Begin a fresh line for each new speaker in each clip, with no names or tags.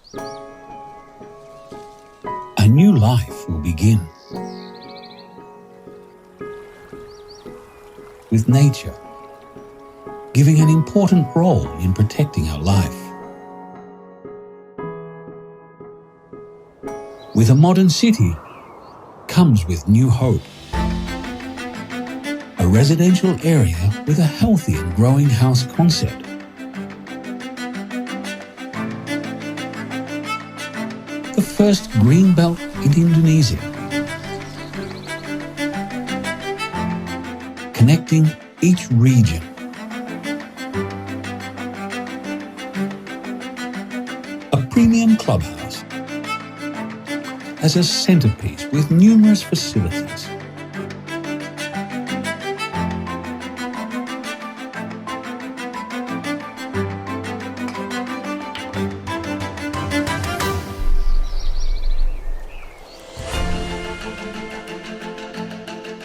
A new life will begin. With nature giving an important role in protecting our life. With a modern city comes with new hope. A residential area with a healthy and growing house concept. The first green belt in Indonesia. Connecting each region. A premium clubhouse as a centerpiece with numerous facilities.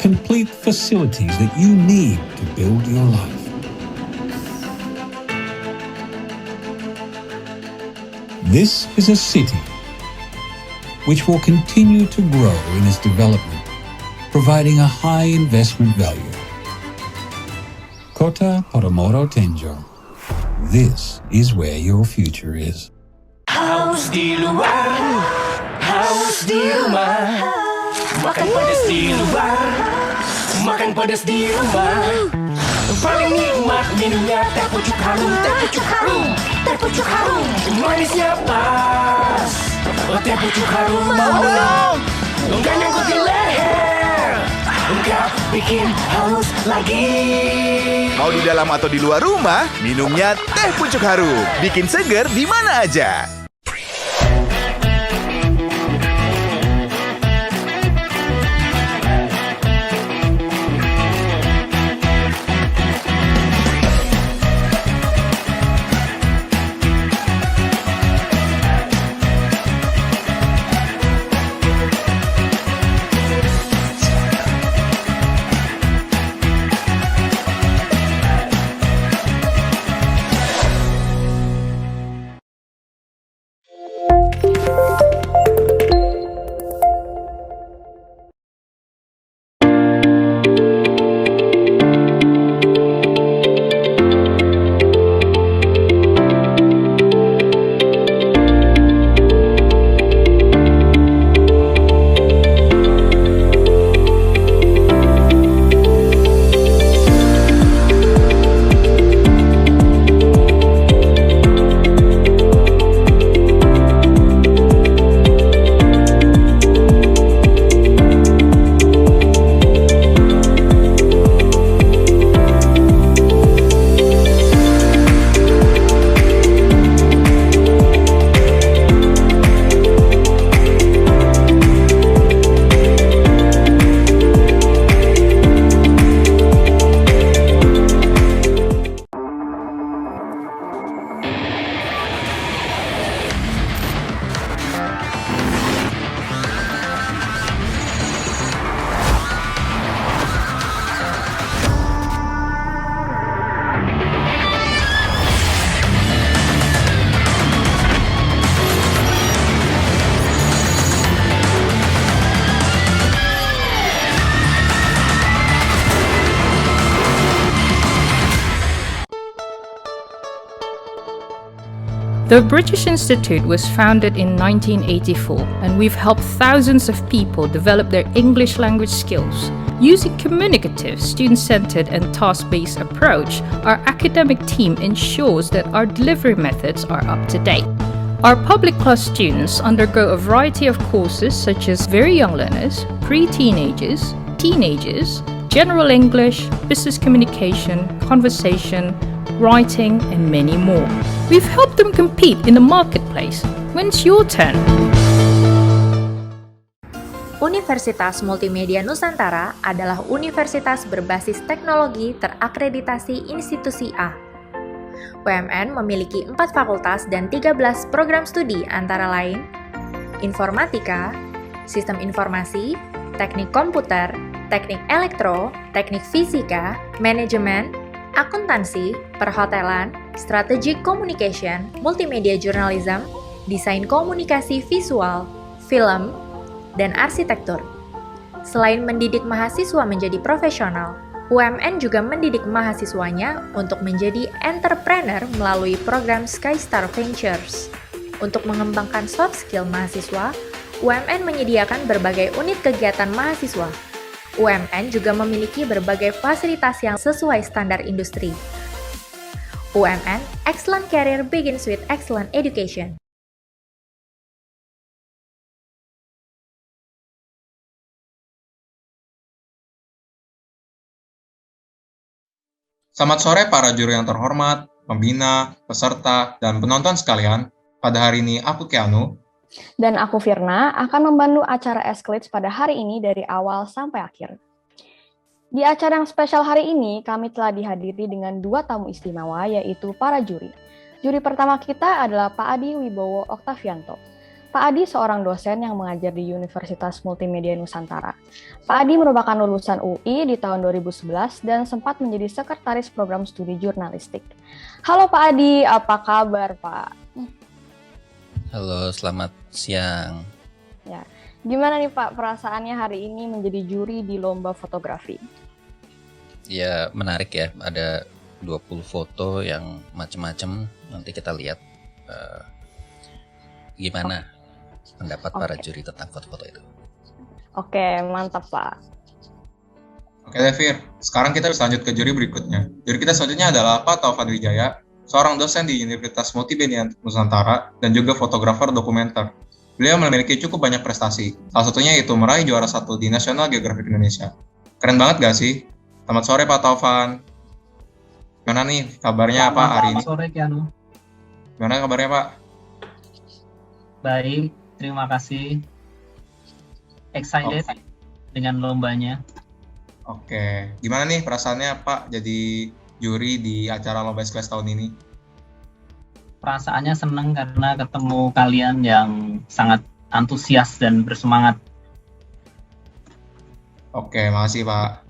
Complete facilities that you need to build your life. This is a city which will continue to grow in its development, providing a high investment value. Kota Podomoro Tenjo. This is where your future is.
Haus di luar, haus di rumah. Makan pedas di luar, makan pedas di rumah. Paling nikmat minumnya teh pucuk harum, teh pucuk harum, teh pucuk harum. Manisnya pas, teh pucuk harum mau dong. Enggak nyangkut di leher, enggak bikin haus lagi.
Mau di dalam atau di luar rumah, minumnya teh pucuk harum. Bikin seger di mana aja.
The British Institute was founded in 1984, and we've helped thousands of people develop their English language skills. Using communicative, student-centered and task-based approach, our academic team ensures that our delivery methods are up to date. Our public class students undergo a variety of courses such as very young learners, pre-teenagers, teenagers, general English, business communication, conversation, writing, and many more. We've helped them compete in the marketplace. When's your turn?
Universitas Multimedia Nusantara adalah universitas berbasis teknologi terakreditasi institusi A. UMN memiliki 4 fakultas dan 13 program studi antara lain Informatika, Sistem Informasi, Teknik Komputer, Teknik Elektro, Teknik Fisika, Manajemen, Akuntansi, Perhotelan, Strategic Communication, Multimedia Journalism, desain komunikasi visual, film, dan arsitektur. Selain mendidik mahasiswa menjadi profesional, UMN juga mendidik mahasiswanya untuk menjadi entrepreneur melalui program Skystar Ventures. Untuk mengembangkan soft skill mahasiswa, UMN menyediakan berbagai unit kegiatan mahasiswa. UMN juga memiliki berbagai fasilitas yang sesuai standar industri. UMN, Excellent Career begins with excellent education.
Selamat sore para juri yang terhormat, pembina, peserta, dan penonton sekalian. Pada hari ini aku Keanu.
Dan aku Firna akan membantu acara Escalates pada hari ini dari awal sampai akhir. Di acara yang spesial hari ini, kami telah dihadiri dengan 2 tamu istimewa, yaitu para juri. Juri pertama kita adalah Pak Adi Wibowo Oktavianto. Pak Adi seorang dosen yang mengajar di Universitas Multimedia Nusantara. Pak Adi merupakan lulusan UI di tahun 2011 dan sempat menjadi sekretaris program studi jurnalistik. Halo Pak Adi, apa kabar Pak?
Halo, selamat siang.
Ya, gimana nih Pak perasaannya hari ini menjadi juri di lomba fotografi?
Ya, menarik ya, ada 20 foto yang macam-macam. Nanti kita lihat gimana pendapat para juri tentang foto-foto itu.
Oke, mantap Pak.
Oke Devir, sekarang kita bisa lanjut ke juri berikutnya. Juri kita selanjutnya adalah Pak Taufan Wijaya, seorang dosen di Universitas Multimedia Nusantara dan juga fotografer dokumenter. Beliau memiliki cukup banyak prestasi, salah satunya yaitu meraih juara 1 di National Geographic Indonesia. Keren banget gak sih? Selamat sore Pak Taufan. Gimana nih kabarnya Pak hari ini?
Selamat sore Keanu.
Gimana kabarnya Pak?
Baik, terima kasih. Excited dengan lombanya.
Oke, gimana nih perasaannya Pak jadi juri di acara Lomba Escalates tahun ini?
Perasaannya senang karena ketemu kalian yang sangat antusias dan bersemangat.
Oke, makasih Pak.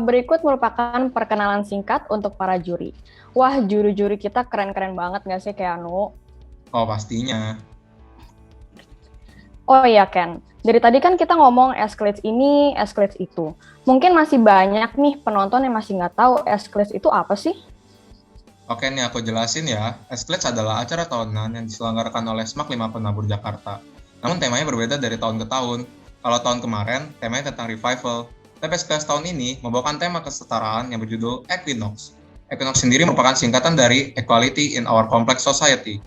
Berikut merupakan perkenalan singkat untuk para juri. Wah, juri-juri kita keren-keren banget nggak sih, Keanu?
Oh, pastinya.
Oh iya, Ken. Dari tadi kan kita ngomong Escalates ini, Escalates itu. Mungkin masih banyak nih penonton yang masih nggak tahu Escalates itu apa sih?
Oke, nih aku jelasin ya. Escalates adalah acara tahunan yang diselenggarakan oleh SMAK 5 Penabur Jakarta. Namun temanya berbeda dari tahun ke tahun. Kalau tahun kemarin, temanya tentang revival. Tapi Escalates tahun ini membawakan tema kesetaraan yang berjudul Equinox. Equinox sendiri merupakan singkatan dari Equality in Our Complex Society.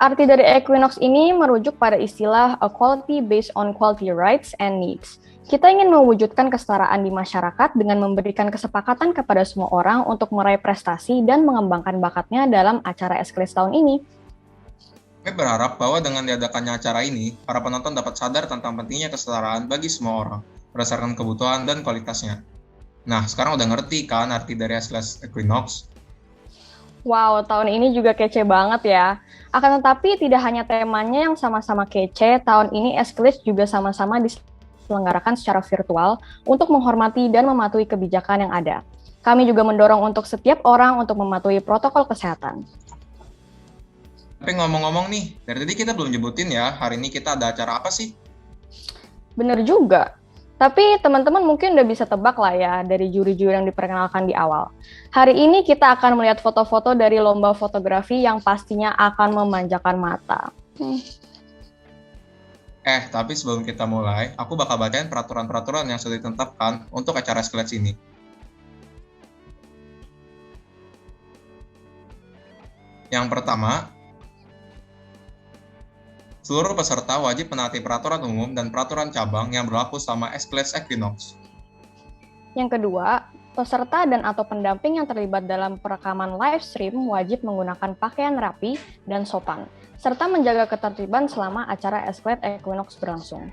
Arti dari Equinox ini merujuk pada istilah equality based on quality rights and needs. Kita ingin mewujudkan kesetaraan di masyarakat dengan memberikan kesepakatan kepada semua orang untuk meraih prestasi dan mengembangkan bakatnya dalam acara Escalates tahun ini.
Kami berharap bahwa dengan diadakannya acara ini, para penonton dapat sadar tentang pentingnya kesetaraan bagi semua orang, berdasarkan kebutuhan dan kualitasnya. Nah, sekarang udah ngerti kan arti dari Escalates Equinox?
Wow, tahun ini juga kece banget ya. Akan tetapi tidak hanya temanya yang sama-sama kece, tahun ini Escalates juga sama-sama diselenggarakan secara virtual untuk menghormati dan mematuhi kebijakan yang ada. Kami juga mendorong untuk setiap orang untuk mematuhi protokol kesehatan.
Tapi ngomong-ngomong nih, dari tadi kita belum nyebutin ya, hari ini kita ada acara apa sih?
Bener juga. Tapi teman-teman mungkin udah bisa tebak lah ya dari juri-juri yang diperkenalkan di awal. Hari ini kita akan melihat foto-foto dari lomba fotografi yang pastinya akan memanjakan mata.
Tapi sebelum kita mulai, aku bakal bacain peraturan-peraturan yang sudah ditetapkan untuk acara Escalates ini. Yang pertama, seluruh peserta wajib menaati peraturan umum dan peraturan cabang yang berlaku selama Escalates Equinox.
Yang kedua, peserta dan atau pendamping yang terlibat dalam perekaman live stream wajib menggunakan pakaian rapi dan sopan, serta menjaga ketertiban selama acara Escalates Equinox berlangsung.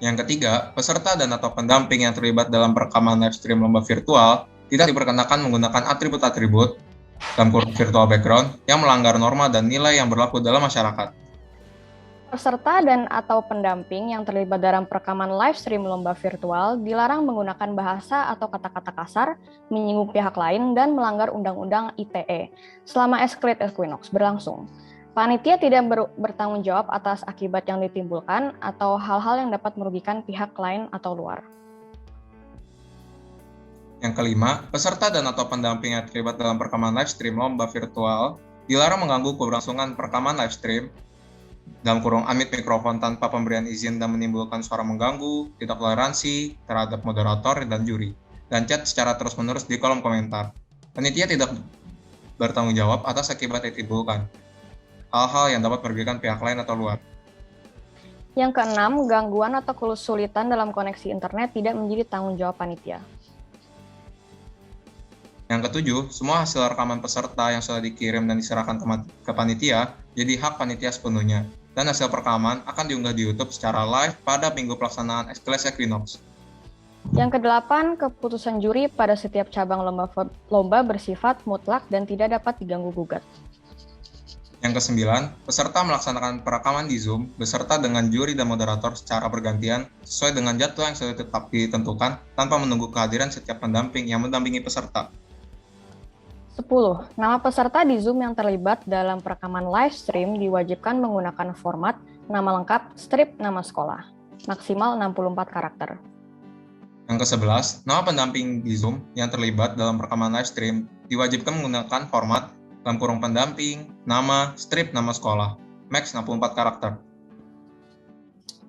Yang ketiga, peserta dan atau pendamping yang terlibat dalam perekaman live stream lomba virtual tidak diperkenakan menggunakan atribut-atribut dalam kurung virtual background yang melanggar norma dan nilai yang berlaku dalam masyarakat.
Peserta dan atau pendamping yang terlibat dalam perekaman live stream lomba virtual dilarang menggunakan bahasa atau kata-kata kasar, menyinggung pihak lain, dan melanggar Undang-Undang ITE selama Escalates Equinox berlangsung. Panitia tidak bertanggung jawab atas akibat yang ditimbulkan atau hal-hal yang dapat merugikan pihak lain atau luar.
Yang kelima, peserta dan atau pendamping yang terlibat dalam perekaman live stream lomba virtual dilarang mengganggu keberlangsungan perekaman live stream (unmute mikrofon tanpa pemberian izin dan menimbulkan suara mengganggu, tidak toleransi terhadap moderator dan juri, dan chat secara terus-menerus di kolom komentar. Panitia tidak bertanggung jawab atas akibat yang ditimbulkan. Hal-hal yang dapat merugikan pihak lain atau luar.
Yang keenam, gangguan atau kesulitan dalam koneksi internet tidak menjadi tanggung jawab panitia.
Yang ketujuh, semua hasil rekaman peserta yang sudah dikirim dan diserahkan ke panitia jadi hak panitia sepenuhnya, dan hasil perekaman akan diunggah di YouTube secara live pada minggu pelaksanaan Kelas Equinox.
Yang kedelapan, keputusan juri pada setiap cabang lomba bersifat mutlak dan tidak dapat diganggu-gugat.
Yang kesembilan, peserta melaksanakan perekaman di Zoom beserta dengan juri dan moderator secara bergantian sesuai dengan jadwal yang sudah tetap ditentukan tanpa menunggu kehadiran setiap pendamping yang mendampingi peserta.
10. Nama peserta di Zoom yang terlibat dalam perekaman live stream diwajibkan menggunakan format nama lengkap strip nama sekolah, maksimal 64 karakter.
Yang ke-11, nama pendamping di Zoom yang terlibat dalam perekaman live stream diwajibkan menggunakan format pendamping, nama, strip nama sekolah, max 64 karakter.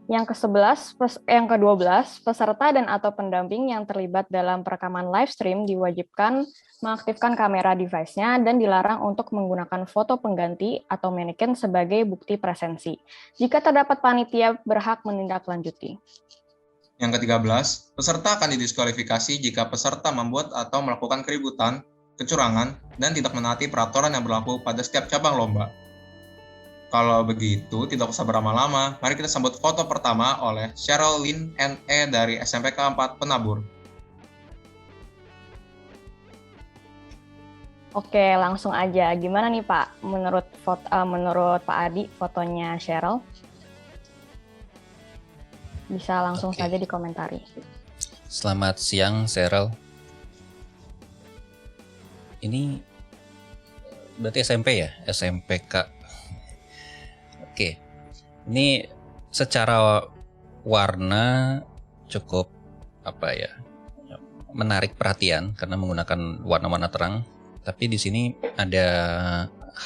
Yang ke-12, peserta dan atau pendamping yang terlibat dalam perekaman live stream diwajibkan mengaktifkan kamera device-nya dan dilarang untuk menggunakan foto pengganti atau mannequin sebagai bukti presensi. Jika terdapat panitia berhak menindaklanjuti.
Yang ke-13, peserta akan didiskualifikasi jika peserta membuat atau melakukan keributan, kecurangan, dan tidak menaati peraturan yang berlaku pada setiap cabang lomba. Kalau begitu, tidak usah berlama-lama, mari kita sambut foto pertama oleh Cheryl Lynn NE dari SMPK 4 Penabur.
Oke, langsung aja. Gimana nih Pak, menurut Pak Adi, fotonya Cheryl? Bisa langsung saja dikomentari.
Selamat siang, Cheryl. Ini berarti SMP ya? SMPK. Oke. Ini secara warna cukup menarik perhatian karena menggunakan warna-warna terang. Tapi di sini ada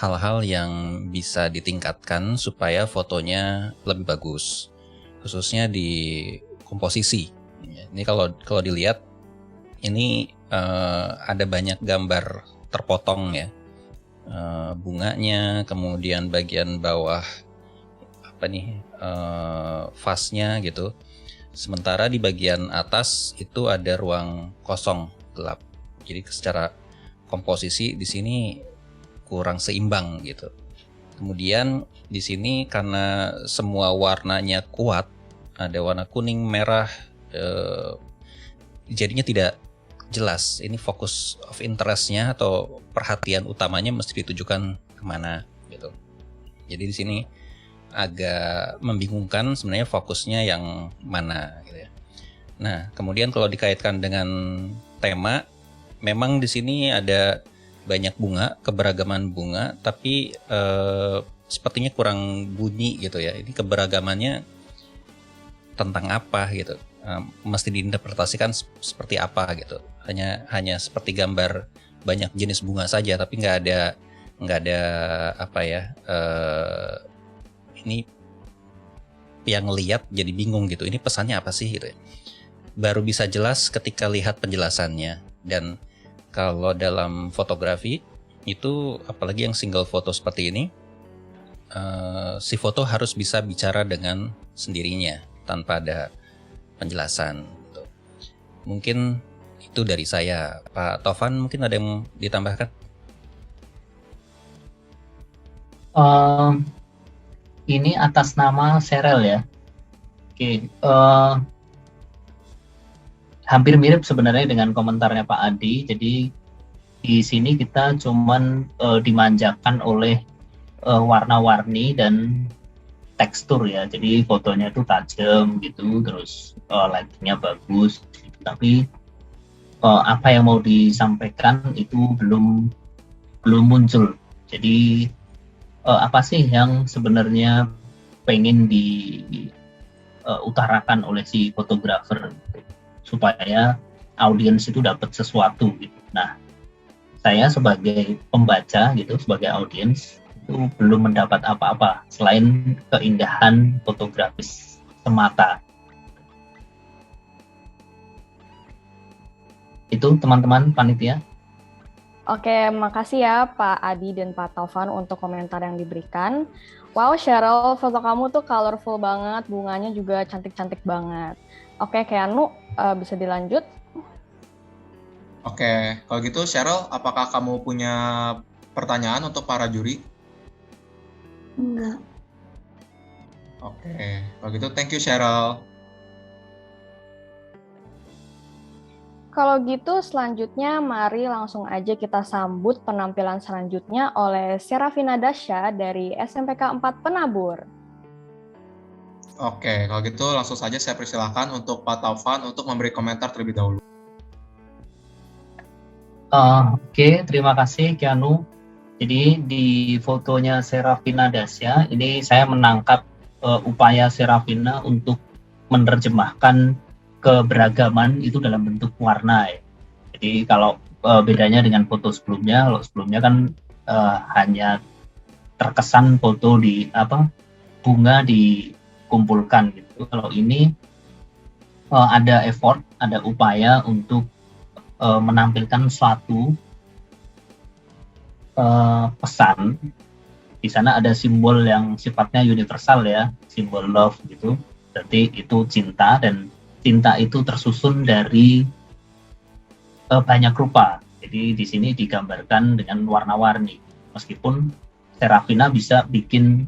hal-hal yang bisa ditingkatkan supaya fotonya lebih bagus. Khususnya di komposisi. Ini kalau dilihat ini ada banyak gambar terpotong ya, bunganya, kemudian bagian bawah vasnya gitu. Sementara di bagian atas itu ada ruang kosong gelap. Jadi secara komposisi di sini kurang seimbang gitu. Kemudian di sini karena semua warnanya kuat, ada warna kuning, merah, jadinya tidak jelas ini fokus of interest-nya atau perhatian utamanya mesti ditujukan kemana gitu. Jadi di sini agak membingungkan sebenarnya fokusnya yang mana gitu ya. Nah, kemudian kalau dikaitkan dengan tema, memang di sini ada banyak bunga, keberagaman bunga, tapi sepertinya kurang bunyi gitu ya. Ini keberagamannya tentang apa gitu. Mesti diinterpretasikan seperti apa gitu. Hanya seperti gambar banyak jenis bunga saja, tapi nggak ada ini yang lihat jadi bingung gitu. Ini pesannya apa sih gitu ya. Baru bisa jelas ketika lihat penjelasannya. Dan kalau dalam fotografi itu apalagi yang single foto seperti ini, si foto harus bisa bicara dengan sendirinya tanpa ada penjelasan. Mungkin itu dari saya. Pak Tovan mungkin ada yang ditambahkan?
Ini atas nama Cheryl ya. Oke, hampir mirip sebenarnya dengan komentarnya Pak Adi. Jadi di sini kita cuman dimanjakan oleh warna-warni dan tekstur ya. Jadi fotonya tuh tajam gitu, terus lightingnya bagus. Gitu. Tapi apa yang mau disampaikan itu belum muncul. Jadi apa sih yang sebenarnya pengen diutarakan oleh si fotografer gitu, supaya audiens itu dapat sesuatu gitu. Nah, saya sebagai pembaca gitu, sebagai audiens itu belum mendapat apa-apa selain keindahan fotografis semata. Itu teman-teman panitia.
Oke, makasih ya Pak Adi dan Pak Taufan untuk komentar yang diberikan. Wow, Cheryl, foto kamu tuh colorful banget, bunganya juga cantik-cantik banget. Oke, Keanu, bisa dilanjut?
Oke, kalau gitu Cheryl, apakah kamu punya pertanyaan untuk para juri?
Enggak.
Oke, kalau gitu thank you Cheryl.
Kalau gitu selanjutnya mari langsung aja kita sambut penampilan selanjutnya oleh Serafina Dasya dari SMPK 4 Penabur.
Oke, kalau gitu langsung saja saya persilahkan untuk Pak Taufan untuk memberi komentar terlebih dahulu.
Oke, terima kasih Keanu. Jadi di fotonya Serafina Dasya, ini saya menangkap upaya Serafina untuk menerjemahkan keberagaman itu dalam bentuk warna ya. Jadi kalau bedanya dengan foto sebelumnya, kalau sebelumnya kan hanya terkesan foto di bunga dikumpulkan gitu. Kalau ini ada effort, ada upaya untuk menampilkan suatu pesan. Di sana ada simbol yang sifatnya universal ya, simbol love gitu. Berarti itu cinta, dan cinta itu tersusun dari banyak rupa. Jadi di sini digambarkan dengan warna-warni. Meskipun Serafina bisa bikin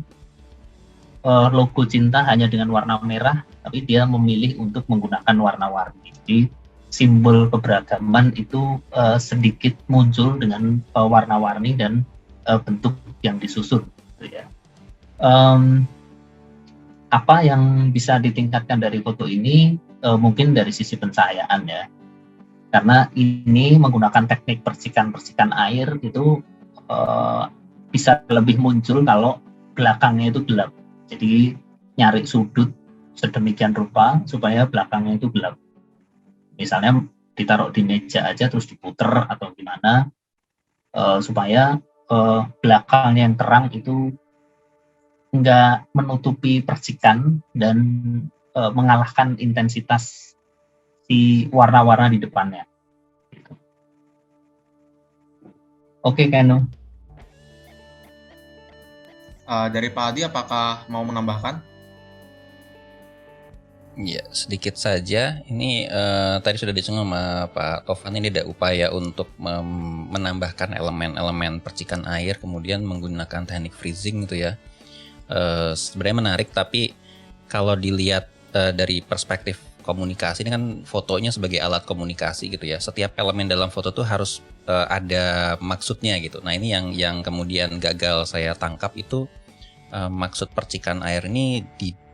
logo cinta hanya dengan warna merah, tapi dia memilih untuk menggunakan warna-warni. Jadi simbol keberagaman itu sedikit muncul dengan warna-warni dan bentuk yang disusun. Gitu ya. Apa yang bisa ditingkatkan dari foto ini? Mungkin dari sisi pencahayaan ya, karena ini menggunakan teknik percikan-percikan air itu bisa lebih muncul kalau belakangnya itu gelap. Jadi nyari sudut sedemikian rupa supaya belakangnya itu gelap. Misalnya ditaruh di meja aja terus diputer atau gimana, supaya belakang yang terang itu nggak menutupi percikan dan mengalahkan intensitas si warna-warna di depannya. Gitu. Oke, Keanu.
Dari Pak Adi, apakah mau menambahkan?
Ya, sedikit saja. Ini tadi sudah disinggung sama Pak Taufan, ini ada upaya untuk menambahkan elemen-elemen percikan air, kemudian menggunakan teknik freezing gitu ya. Sebenarnya menarik, tapi kalau dilihat dari perspektif komunikasi, ini kan fotonya sebagai alat komunikasi gitu ya. Setiap elemen dalam foto tuh harus ada maksudnya gitu. Nah ini yang kemudian gagal saya tangkap itu, maksud percikan air ini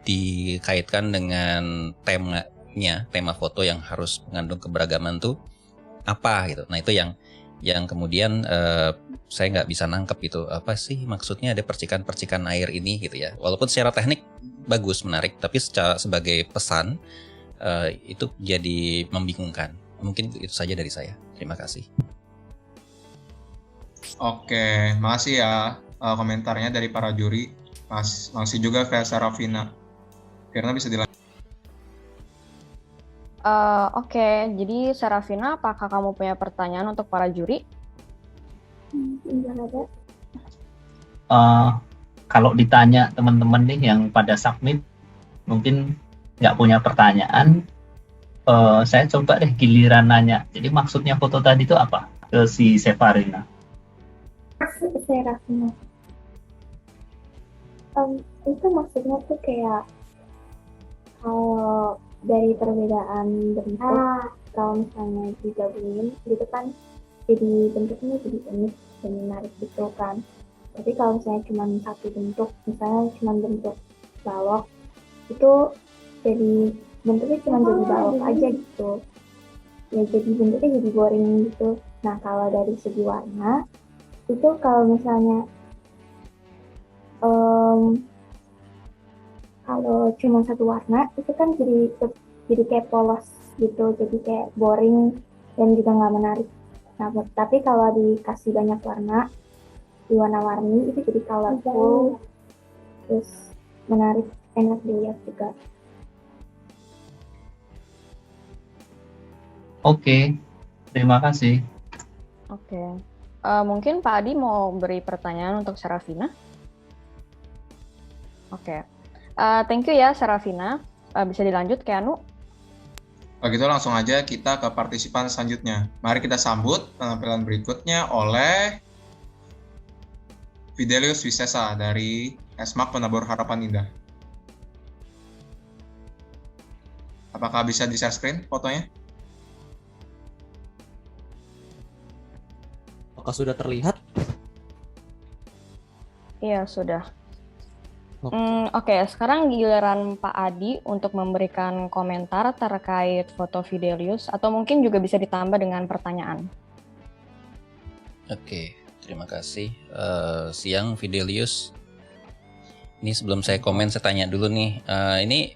dikaitkan dengan temanya, tema foto yang harus mengandung keberagaman tuh apa gitu. Nah itu yang kemudian saya nggak bisa nangkep gitu, apa sih maksudnya ada percikan-percikan air ini gitu ya. Walaupun secara teknik bagus, menarik, tapi sebagai pesan itu jadi membingungkan. Mungkin itu saja dari saya. Terima kasih.
Oke, makasih ya komentarnya dari para juri. Makasih juga ke Serafina. Karena bisa dilanjut.
Oke, jadi Serafina, apakah kamu punya pertanyaan untuk para juri?
Enggak ada.
Kalau ditanya teman-teman nih yang pada submit, mungkin nggak punya pertanyaan, saya coba deh giliran nanya. Jadi maksudnya foto tadi itu apa? Ke si Sefarina.
Serafina. Itu maksudnya tuh kayak kalau dari perbedaan bentuk, kalau misalnya digabungin gitu kan, jadi bentuknya jadi unik dan menarik gitu kan. Tapi kalau misalnya cuma satu bentuk, misalnya cuma bentuk balok, itu jadi bentuknya cuma jadi balok aja gitu. Ya jadi bentuknya jadi boring gitu. Nah kalau dari segi warna, itu kalau misalnya kalau cuma satu warna itu kan jadi kayak polos gitu, jadi kayak boring dan juga nggak menarik. Nah, tapi kalau dikasih banyak warna, diwarna-warni itu jadi colorful, terus menarik, enak dilihat juga.
Oke, terima kasih.
Oke. Mungkin Pak Adi mau beri pertanyaan untuk Serafina? Oke. Thank you ya Serafina. Bisa dilanjut Keanu?
Begitu langsung aja kita ke partisipan selanjutnya. Mari kita sambut penampilan berikutnya oleh Fidelius Wisesa dari Esmak Penabur Harapan Indah. Apakah bisa di-share screen fotonya?
Apakah sudah terlihat?
Iya, sudah. Oke, sekarang giliran Pak Adi untuk memberikan komentar terkait foto Fidelius, atau mungkin juga bisa ditambah dengan pertanyaan.
Oke, terima kasih. Siang Fidelius. Ini sebelum saya komen, saya tanya dulu nih. Ini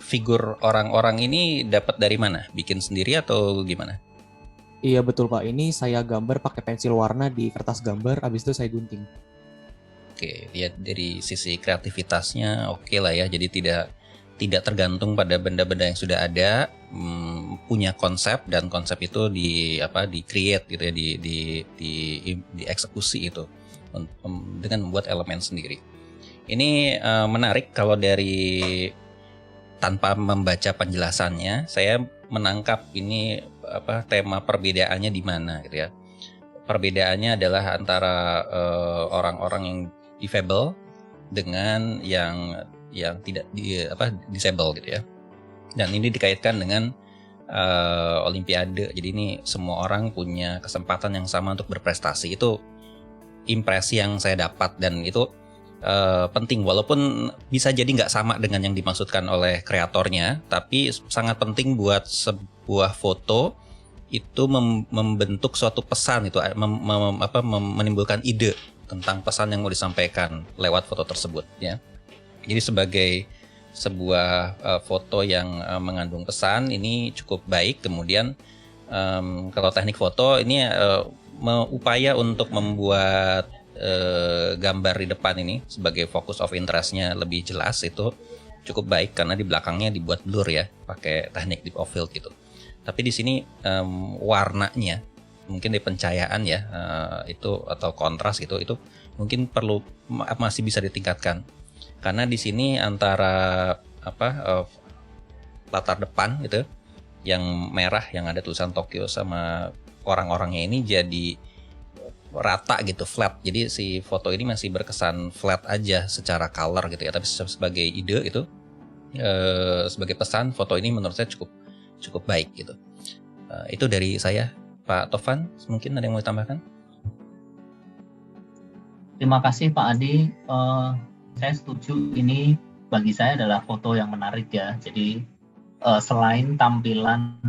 figur orang-orang ini dapat dari mana? Bikin sendiri atau gimana?
Iya betul Pak, ini saya gambar pakai pensil warna di kertas gambar, habis itu saya gunting.
Oke, lihat dari sisi kreativitasnya oke lah ya. Jadi tidak tergantung pada benda-benda yang sudah ada, punya konsep dan konsep itu di create gitu ya, dieksekusi itu dengan membuat elemen sendiri. Ini menarik kalau dari tanpa membaca penjelasannya, saya menangkap ini tema perbedaannya di mana gitu ya. Perbedaannya adalah antara orang-orang yang difabel dengan yang tidak disable gitu ya. Dan ini dikaitkan dengan Olimpiade. Jadi ini semua orang punya kesempatan yang sama untuk berprestasi. Itu impresi yang saya dapat dan itu penting walaupun bisa jadi nggak sama dengan yang dimaksudkan oleh kreatornya, tapi sangat penting buat sebuah foto itu membentuk suatu pesan itu menimbulkan ide tentang pesan yang mau disampaikan lewat foto tersebut ya. Jadi sebagai sebuah foto yang mengandung pesan ini cukup baik. Kemudian kalau teknik foto ini upaya untuk membuat gambar di depan ini sebagai focus of interest-nya lebih jelas itu cukup baik karena di belakangnya dibuat blur ya pakai teknik deep of field gitu. Tapi di sini warnanya mungkin di pencahayaan ya itu atau kontras gitu itu mungkin perlu masih bisa ditingkatkan karena di sini antara latar depan gitu yang merah yang ada tulisan Tokyo sama orang-orangnya ini jadi rata gitu, flat. Jadi si foto ini masih berkesan flat aja secara color gitu ya. Tapi sebagai ide itu, sebagai pesan, foto ini menurut saya cukup baik gitu. Itu dari saya, Pak Tovan. Mungkin ada yang mau ditambahkan?
Terima kasih Pak Adi. Saya setuju, ini bagi saya adalah foto yang menarik ya. Jadi selain tampilan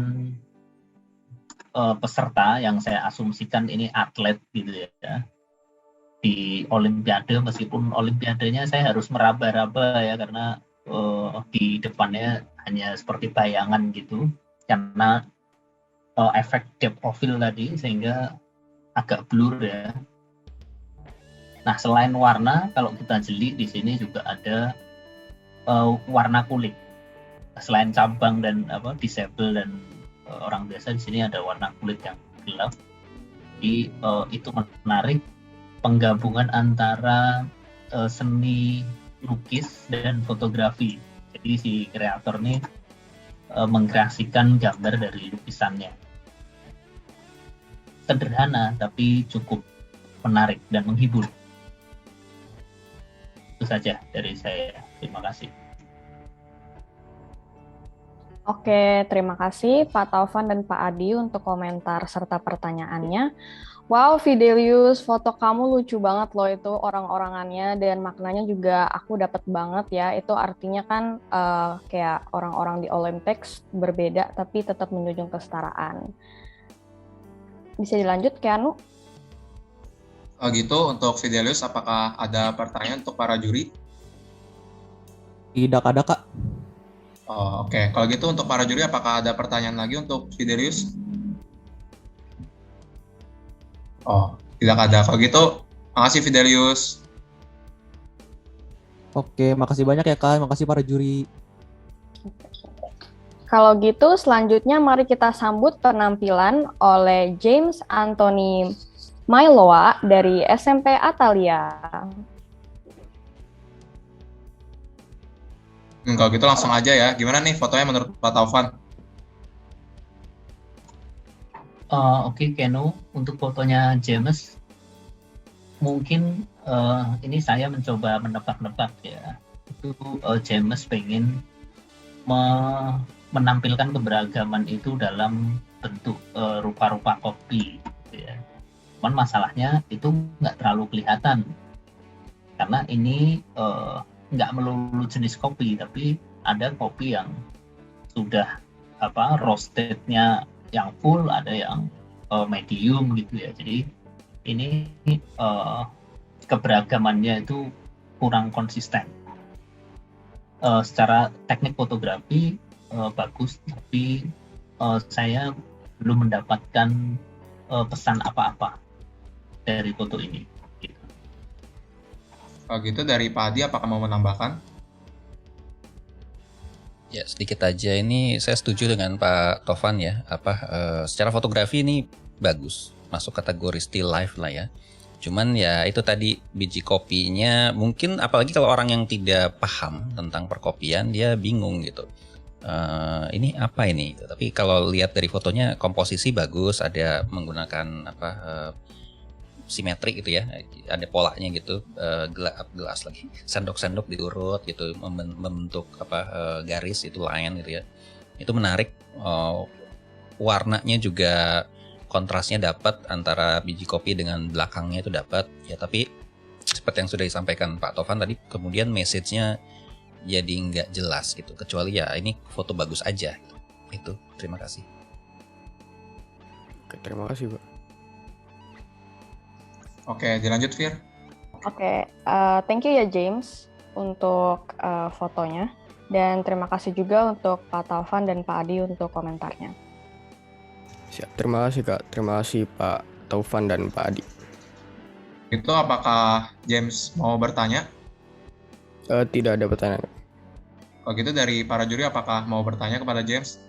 peserta yang saya asumsikan ini atlet gitu ya di Olimpiade, meskipun Olimpiadenya saya harus meraba-raba ya karena di depannya hanya seperti bayangan gitu karena efek depth of field tadi sehingga agak blur ya. Nah selain warna kalau kita jeli di sini juga ada warna kulit. Selain cabang dan disable dan orang biasa di sini ada warna kulit yang gelap. Jadi itu menarik penggabungan antara seni lukis dan fotografi. Jadi si kreator ini mengkreasikan gambar dari lukisannya. Sederhana tapi cukup menarik dan menghibur. Itu saja dari saya. Terima kasih.
Oke, terima kasih Pak Taufan dan Pak Adi untuk komentar serta pertanyaannya. Wow, Fidelius, foto kamu lucu banget loh itu orang-orangannya dan maknanya juga aku dapat banget ya. Itu artinya kan kayak orang-orang di Olympics berbeda tapi tetap menjunjung kesetaraan. Bisa dilanjut, Keanu?
Gitu, untuk Fidelius, apakah ada pertanyaan untuk para juri?
Tidak ada, Kak.
Oh, oke. Kalau gitu untuk para juri, apakah ada pertanyaan lagi untuk Fidelius? Oh, tidak ada. Kalau gitu, makasih Fidelius.
Oke, makasih banyak ya, Kak. Makasih para juri.
Kalau gitu, selanjutnya mari kita sambut penampilan oleh James Anthony Mailoa dari SMP Atalia.
Kalau gitu langsung aja ya. Gimana nih fotonya menurut Pak Taufan?
Oke, Keno, untuk fotonya James, mungkin ini saya mencoba menebak-nebak ya. Itu James pengen menampilkan keberagaman itu dalam bentuk rupa-rupa kopi. Gitu ya. Cuman masalahnya itu nggak terlalu kelihatan. Karena ini nggak melulu jenis kopi, tapi ada kopi yang sudah roastednya yang full, ada yang medium gitu ya. Jadi ini keberagamannya itu kurang konsisten. Secara teknik fotografi bagus, tapi saya belum mendapatkan pesan apa-apa dari foto ini.
Kalau gitu dari Pak Adi, apakah mau menambahkan?
Ya, sedikit aja, ini saya setuju dengan Pak Tovan ya. Secara fotografi ini bagus, masuk kategori still life lah ya. Cuman ya itu tadi, biji kopinya mungkin, apalagi kalau orang yang tidak paham tentang perkopian, dia bingung gitu. Ini apa ini? Tapi kalau lihat dari fotonya, komposisi bagus, ada menggunakan simetrik gitu ya, ada polanya gitu, gelas lagi, sendok-sendok diurut gitu, membentuk garis itu, line gitu ya. Itu menarik, warnanya juga kontrasnya dapat antara biji kopi dengan belakangnya itu dapat ya. Tapi seperti yang sudah disampaikan Pak Tovan tadi, kemudian message-nya jadi nggak jelas gitu, kecuali ya ini foto bagus aja gitu. Itu, terima kasih.
Oke, terima kasih Pak.
Oke, dilanjut Fir.
Oke, thank you ya James untuk fotonya. Dan terima kasih juga untuk Pak Taufan dan Pak Adi untuk komentarnya.
Siap, terima kasih Kak. Terima kasih Pak Taufan dan Pak Adi.
Itu apakah James mau bertanya?
Tidak ada pertanyaan.
Kalau gitu dari para juri, apakah mau bertanya kepada James?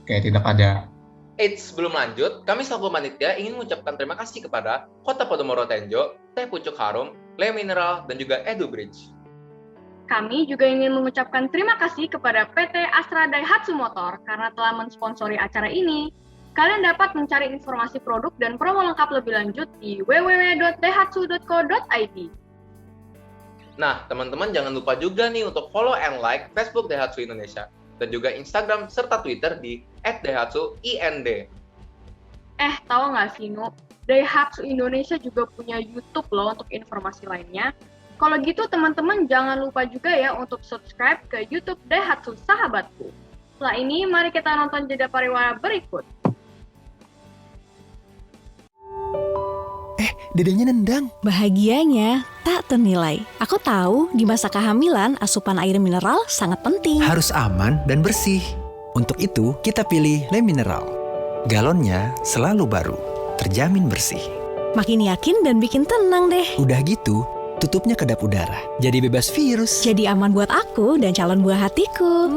Oke, tidak ada.
Eits, sebelum lanjut, kami selaku panitia ingin mengucapkan terima kasih kepada Kota Podomoro Tenjo, Teh Pucuk Harum, Le Mineral, dan juga Edu Bridge.
Kami juga ingin mengucapkan terima kasih kepada PT Astra Daihatsu Motor karena telah mensponsori acara ini. Kalian dapat mencari informasi produk dan promo lengkap lebih lanjut di www.daihatsu.co.id.
Nah, teman-teman jangan lupa juga nih untuk follow and like Facebook Daihatsu Indonesia dan juga Instagram serta Twitter di @daihatsu_ind.
Tahu nggak sih, Nu? Daihatsu Indonesia juga punya YouTube loh untuk informasi lainnya. Kalau gitu teman-teman jangan lupa juga ya untuk subscribe ke YouTube Daihatsu Sahabatku. Setelah ini, mari kita nonton jeda pariwara berikut.
Dedenya nendang. Bahagianya tak ternilai. Aku tahu di masa kehamilan asupan air mineral sangat penting.
Harus aman dan bersih. Untuk itu kita pilih Le Mineral. Galonnya selalu baru, terjamin bersih.
Makin yakin dan bikin tenang deh.
Udah gitu, tutupnya kedap udara. Jadi bebas virus.
Jadi aman buat aku dan calon buah hatiku.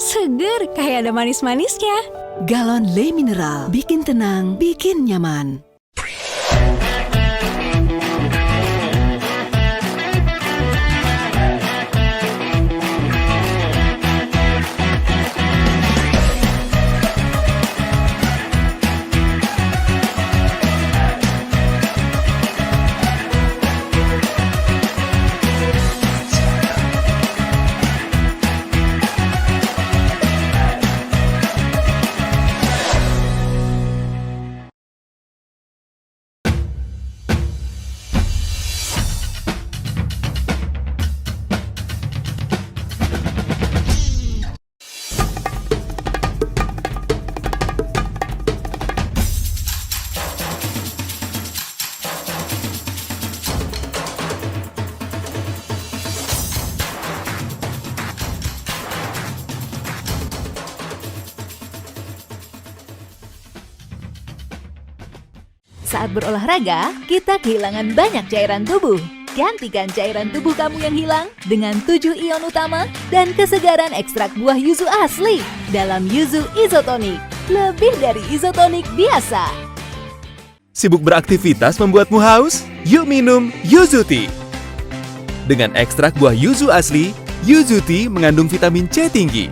Seger kayak ada manis-manisnya. Galon Le Mineral, bikin tenang, bikin nyaman.
Saat berolahraga, kita kehilangan banyak cairan tubuh. Gantikan cairan tubuh kamu yang hilang dengan 7 ion utama dan kesegaran ekstrak buah yuzu asli dalam Yuzu Isotonik. Lebih dari isotonik biasa.
Sibuk beraktivitas membuatmu haus? Yuk minum Yuzu Tea. Dengan ekstrak buah yuzu asli, Yuzu Tea mengandung vitamin C tinggi.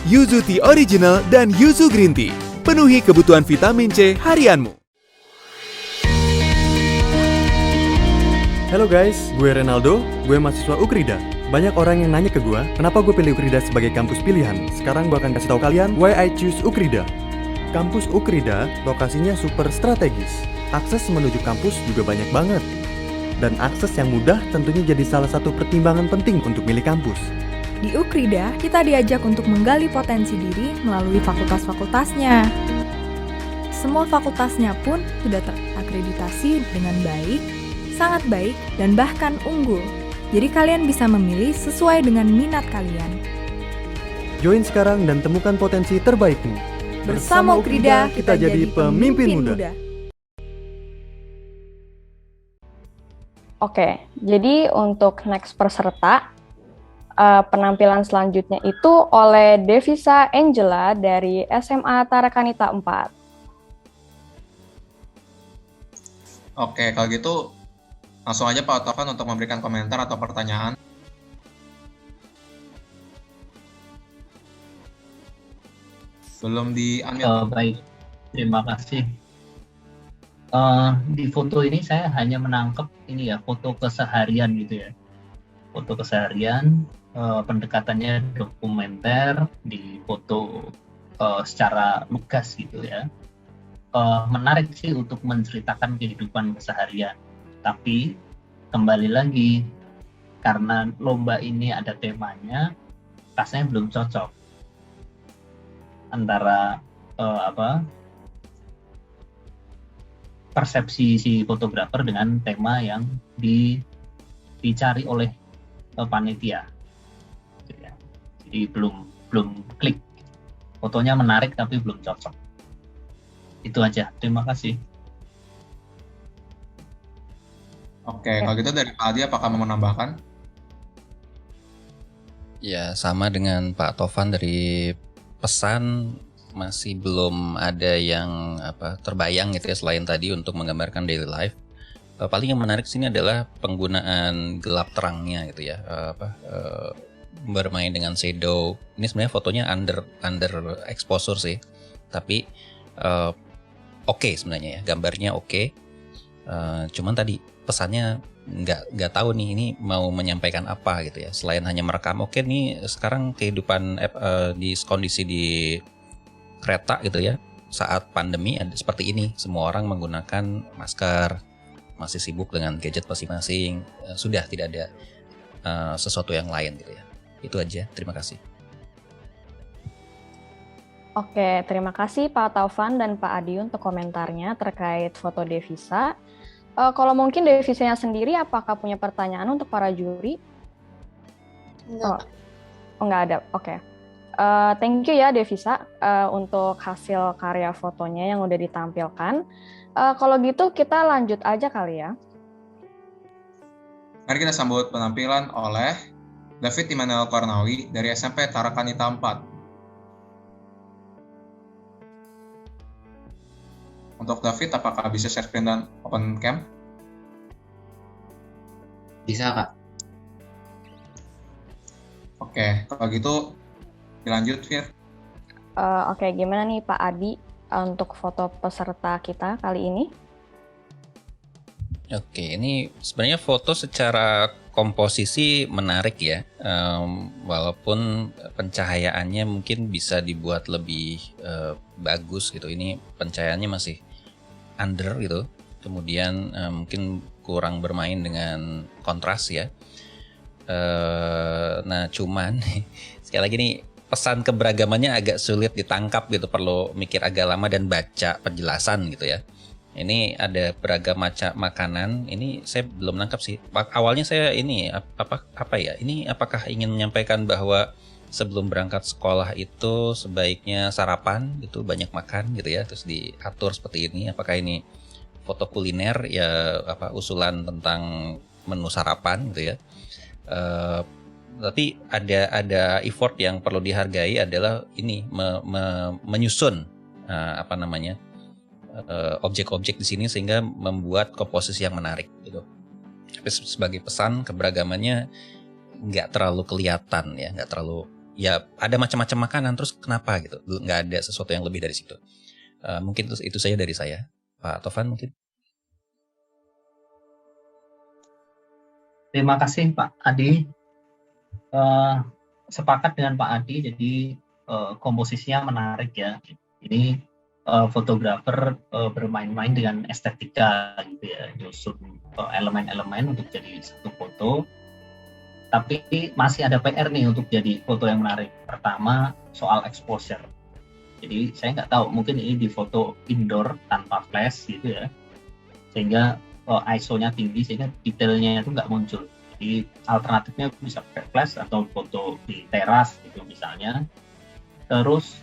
Yuzu Tea Original dan Yuzu Green Tea. Penuhi kebutuhan vitamin C harianmu.
Halo guys, gue Renaldo, gue mahasiswa Ukrida. Banyak orang yang nanya ke gue, kenapa gue pilih Ukrida sebagai kampus pilihan. Sekarang gue akan kasih tahu kalian why I choose Ukrida. Kampus Ukrida lokasinya super strategis. Akses menuju kampus juga banyak banget. Dan akses yang mudah tentunya jadi salah satu pertimbangan penting untuk milih kampus.
Di Ukrida, kita diajak untuk menggali potensi diri melalui fakultas-fakultasnya. Semua fakultasnya pun sudah terakreditasi dengan baik, sangat baik, dan bahkan unggul. Jadi kalian bisa memilih sesuai dengan minat kalian.
Join sekarang dan temukan potensi terbaikmu.
Bersama Ukrida, kita jadi pemimpin muda.
Oke, jadi untuk next peserta, penampilan selanjutnya itu oleh Devisa Angela dari SMA Tarakanita 4.
Oke, kalau gitu langsung aja Pak Taufan untuk memberikan komentar atau pertanyaan. Belum di-unmute.
Baik, terima kasih. Di foto ini saya hanya menangkap ini ya, foto keseharian gitu ya. Foto keseharian, pendekatannya dokumenter, di foto secara lugas gitu ya. Menarik sih untuk menceritakan kehidupan keseharian. Tapi kembali lagi, karena lomba ini ada temanya, rasanya belum cocok antara persepsi si fotografer dengan tema yang dicari oleh panitia. Jadi belum klik. Fotonya menarik tapi belum cocok. Itu aja. Terima kasih.
Oke, kalau gitu dari Pak Adi apakah mau menambahkan?
Ya, sama dengan Pak Taufan, dari pesan masih belum ada yang terbayang gitu ya, selain tadi untuk menggambarkan daily life. Paling yang menarik sini adalah penggunaan gelap terangnya gitu ya, bermain dengan shadow. Ini sebenarnya fotonya under exposure sih, tapi oke sebenarnya ya, gambarnya oke. Cuman tadi pesannya nggak tahu nih ini mau menyampaikan apa gitu ya, selain hanya merekam. Oke nih sekarang kehidupan di kondisi di kereta gitu ya, saat pandemi ada seperti ini, semua orang menggunakan masker, masih sibuk dengan gadget masing-masing, sudah tidak ada sesuatu yang lain gitu ya. Itu aja, terima kasih.
Oke, terima kasih Pak Taufan dan Pak Adi untuk komentarnya terkait foto Devisa. Kalau mungkin Devisanya sendiri, apakah punya pertanyaan untuk para juri?
Enggak.
Enggak ada, oke. Thank you ya Devisa untuk hasil karya fotonya yang udah ditampilkan. Kalau gitu kita lanjut aja kali ya.
Mari kita sambut penampilan oleh David Immanuel Kornawi dari SMP Tarakanita 4. Untuk David, apakah bisa share screen dan open cam?
Bisa, Kak.
Oke, kalau gitu dilanjut, Fir.
Oke, gimana nih Pak Adi untuk foto peserta kita kali ini?
Oke, ini sebenarnya foto secara komposisi menarik ya, walaupun pencahayaannya mungkin bisa dibuat lebih bagus gitu. Ini pencahayaannya masih under gitu, kemudian mungkin kurang bermain dengan kontras ya. Nah cuman sekali lagi nih, pesan keberagamannya agak sulit ditangkap gitu, perlu mikir agak lama dan baca penjelasan gitu ya. Ini ada beragam macam makanan, ini saya belum nangkap sih. Awalnya saya ini apa ya? Ini apakah ingin menyampaikan bahwa sebelum berangkat sekolah itu sebaiknya sarapan gitu, banyak makan gitu ya, terus diatur seperti ini. Apakah ini foto kuliner ya, usulan tentang menu sarapan gitu ya. Tapi ada effort yang perlu dihargai adalah ini menyusun objek-objek di sini sehingga membuat komposisi yang menarik gitu. Tapi sebagai pesan keberagamannya nggak terlalu kelihatan ya, nggak terlalu ya, ada macam-macam makanan terus kenapa gitu, nggak ada sesuatu yang lebih dari situ. Mungkin itu saja dari saya. Pak Tovan mungkin.
Terima kasih Pak Adi. Sepakat dengan Pak Adi, jadi komposisinya menarik ya. Ini fotografer bermain-main dengan estetika gitu ya, nyusun elemen-elemen untuk jadi satu foto. Tapi masih ada PR nih untuk jadi foto yang menarik. Pertama, soal exposure. Jadi saya nggak tahu, mungkin ini di foto indoor tanpa flash gitu ya, sehingga ISO-nya tinggi sehingga detailnya itu nggak muncul. Jadi alternatifnya bisa pakai flash atau foto di teras gitu misalnya. Terus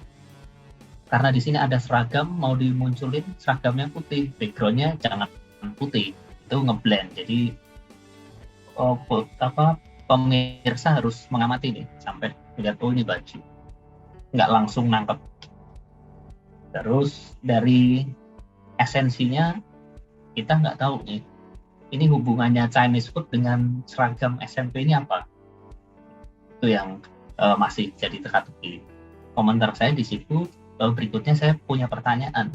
karena di sini ada seragam, mau dimunculin seragamnya putih, backgroundnya jangan putih, itu ngeblend. Jadi pemirsa harus mengamati nih sampai lihat ini baju, nggak langsung nangkep. Terus dari esensinya kita nggak tahu nih, ini hubungannya Chinese food dengan seragam SMP ini apa? Itu yang masih jadi teka-teki. Komentar saya di situ. Berikutnya saya punya pertanyaan,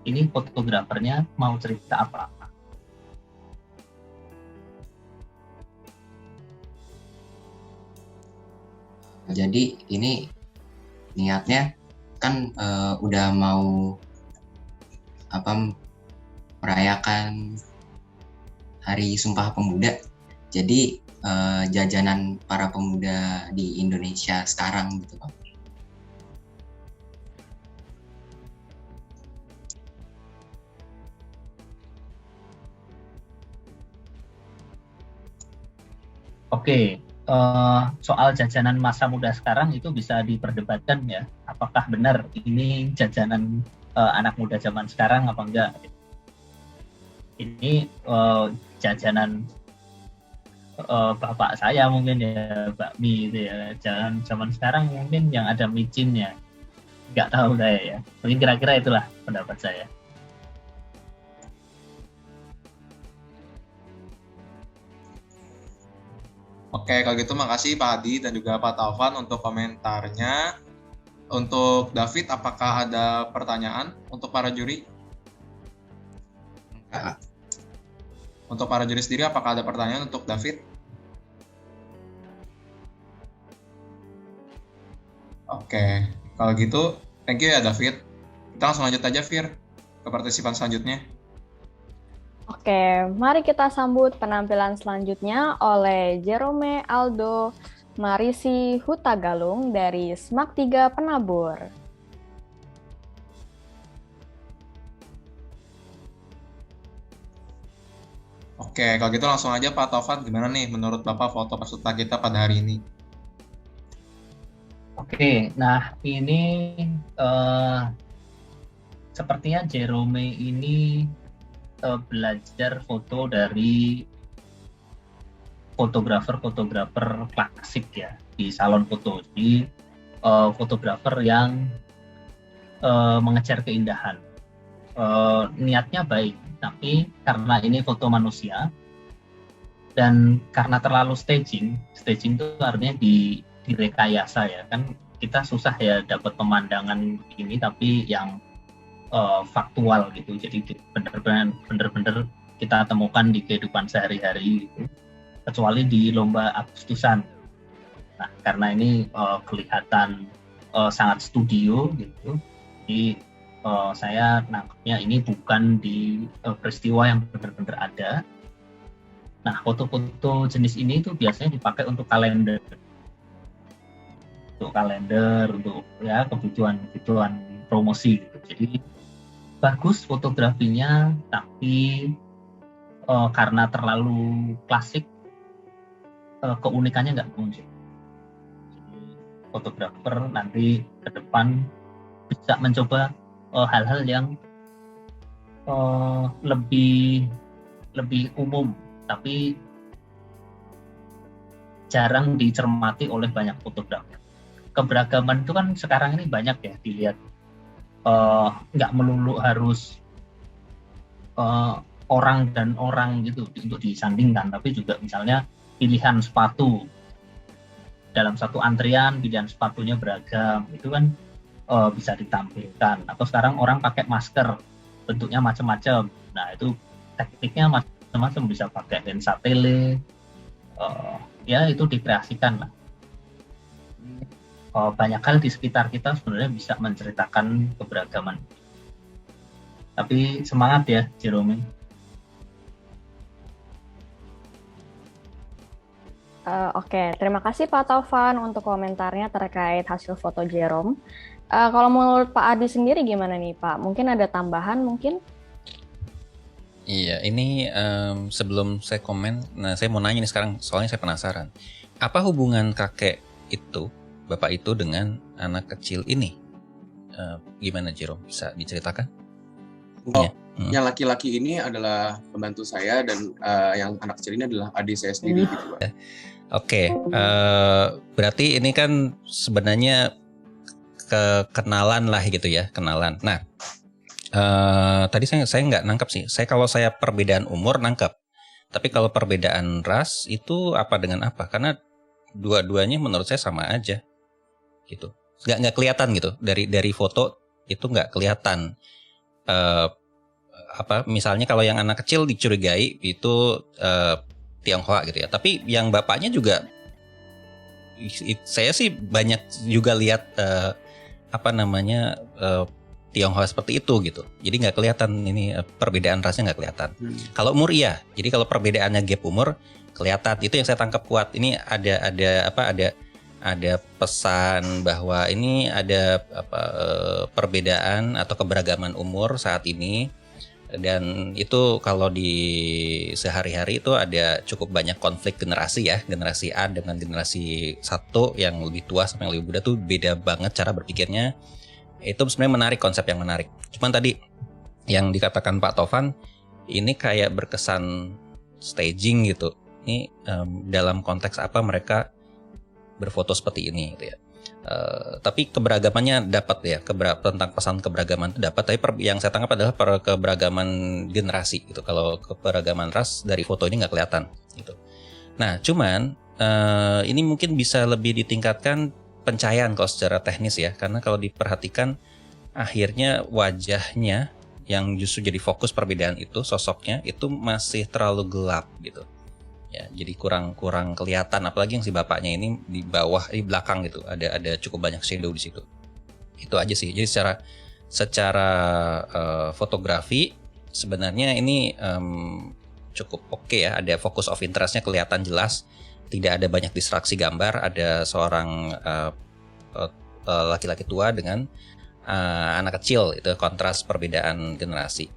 ini fotografernya mau cerita apa?
Jadi ini niatnya kan udah mau merayakan Hari Sumpah Pemuda. Jadi jajanan para pemuda di Indonesia sekarang gitu Pak.
Oke. Soal jajanan masa muda sekarang itu bisa diperdebatkan ya, apakah benar ini jajanan anak muda zaman sekarang apa enggak. Ini jajanan bapak saya mungkin ya, bakmi gitu ya. Jajanan zaman sekarang mungkin yang ada micinnya, nggak tahu saya ya, mungkin kira-kira itulah pendapat saya.
Oke, kalau gitu makasih Pak Adi dan juga Pak Taufan untuk komentarnya. Untuk David, apakah ada pertanyaan untuk para juri? Untuk para juri sendiri, apakah ada pertanyaan untuk David? Oke, kalau gitu, thank you ya David. Kita langsung lanjut aja, Fir, ke partisipan selanjutnya.
Oke, mari kita sambut penampilan selanjutnya oleh Jerome Aldo Marisi Hutagalung dari SMAK 3 Penabur.
Oke, kalau gitu langsung aja Pak Taufan, gimana nih menurut Bapak foto peserta kita pada hari ini?
Oke, nah ini sepertinya Jerome ini belajar foto dari fotografer klasik ya di salon foto. Jadi fotografer yang mengejar keindahan. Niatnya baik, tapi karena ini foto manusia dan karena terlalu staging itu artinya direkayasa ya, kan kita susah ya dapat pemandangan ini tapi yang faktual gitu, jadi bener-bener kita temukan di kehidupan sehari-hari gitu, kecuali di lomba Agustusan. Nah karena ini kelihatan sangat studio gitu, jadi saya nangkepnya ini bukan di peristiwa yang benar-benar ada. Nah foto-foto jenis ini tuh biasanya dipakai untuk kalender, untuk ya kebutuhan promosi gitu. Jadi bagus fotografinya, tapi karena terlalu klasik keunikannya nggak muncul. Jadi fotografer nanti ke depan bisa mencoba hal-hal yang lebih umum, tapi jarang dicermati oleh banyak fotografer. Keberagaman itu kan sekarang ini banyak ya dilihat, nggak melulu harus orang dan orang gitu untuk disandingkan, tapi juga misalnya pilihan sepatu dalam satu antrian, pilihan sepatunya beragam, itu kan bisa ditampilkan. Atau sekarang orang pakai masker, bentuknya macam-macam. Nah itu tekniknya macam-macam, bisa pakai lensa tele, ya itu dikreasikan lah. Banyak hal di sekitar kita sebenarnya bisa menceritakan keberagaman. Tapi semangat ya, Jerome.
Oke, terima kasih Pak Taufan untuk komentarnya terkait hasil foto Jerome. Kalau menurut Pak Adi sendiri gimana nih Pak? Mungkin ada tambahan mungkin?
Iya, ini sebelum saya komen, nah saya mau nanya nih sekarang, soalnya saya penasaran. Apa hubungan kakek itu, bapak itu dengan anak kecil ini? Gimana Jerome, bisa diceritakan?
Yang laki-laki ini adalah pembantu saya dan yang anak kecil ini adalah adik saya sendiri gitu Pak.
Oke, berarti ini kan sebenarnya kenalan lah gitu ya, kenalan. Nah, tadi saya nggak nangkep sih. Kalau saya perbedaan umur nangkep, tapi kalau perbedaan ras itu apa dengan apa? Karena dua-duanya menurut saya sama aja, gitu. Nggak kelihatan gitu dari foto itu nggak kelihatan. Misalnya kalau yang anak kecil dicurigai itu Tionghoa gitu ya. Tapi yang bapaknya juga saya sih banyak juga lihat Tionghoa seperti itu gitu. Jadi nggak kelihatan ini perbedaan rasnya nggak kelihatan. Kalau umur iya. Jadi kalau perbedaannya gap umur kelihatan. Itu yang saya tangkap kuat. Ini ada pesan bahwa ini ada perbedaan atau keberagaman umur saat ini. Dan itu kalau di sehari-hari itu ada cukup banyak konflik generasi ya. Generasi A dengan generasi 1 yang lebih tua sama yang lebih muda tuh beda banget cara berpikirnya. Itu sebenarnya menarik, konsep yang menarik. Cuman tadi yang dikatakan Pak Taufan, ini kayak berkesan staging gitu. Ini dalam konteks apa mereka berfoto seperti ini gitu ya. Tapi keberagamannya dapat ya, tentang pesan keberagaman itu dapat. Tapi yang saya tangkap adalah keberagaman generasi gitu. Kalau keberagaman ras dari foto ini nggak kelihatan gitu. Nah, cuman ini mungkin bisa lebih ditingkatkan pencahayaan kalau secara teknis ya, karena kalau diperhatikan akhirnya wajahnya yang justru jadi fokus perbedaan itu, sosoknya itu masih terlalu gelap gitu. Ya, jadi kurang kelihatan, apalagi yang si bapaknya ini di bawah, di belakang gitu, ada cukup banyak shadow di situ. Itu aja sih. Jadi secara fotografi sebenarnya ini cukup oke ya, ada focus of interestnya kelihatan jelas, tidak ada banyak distraksi gambar, ada seorang laki-laki tua dengan anak kecil, itu kontras perbedaan generasi.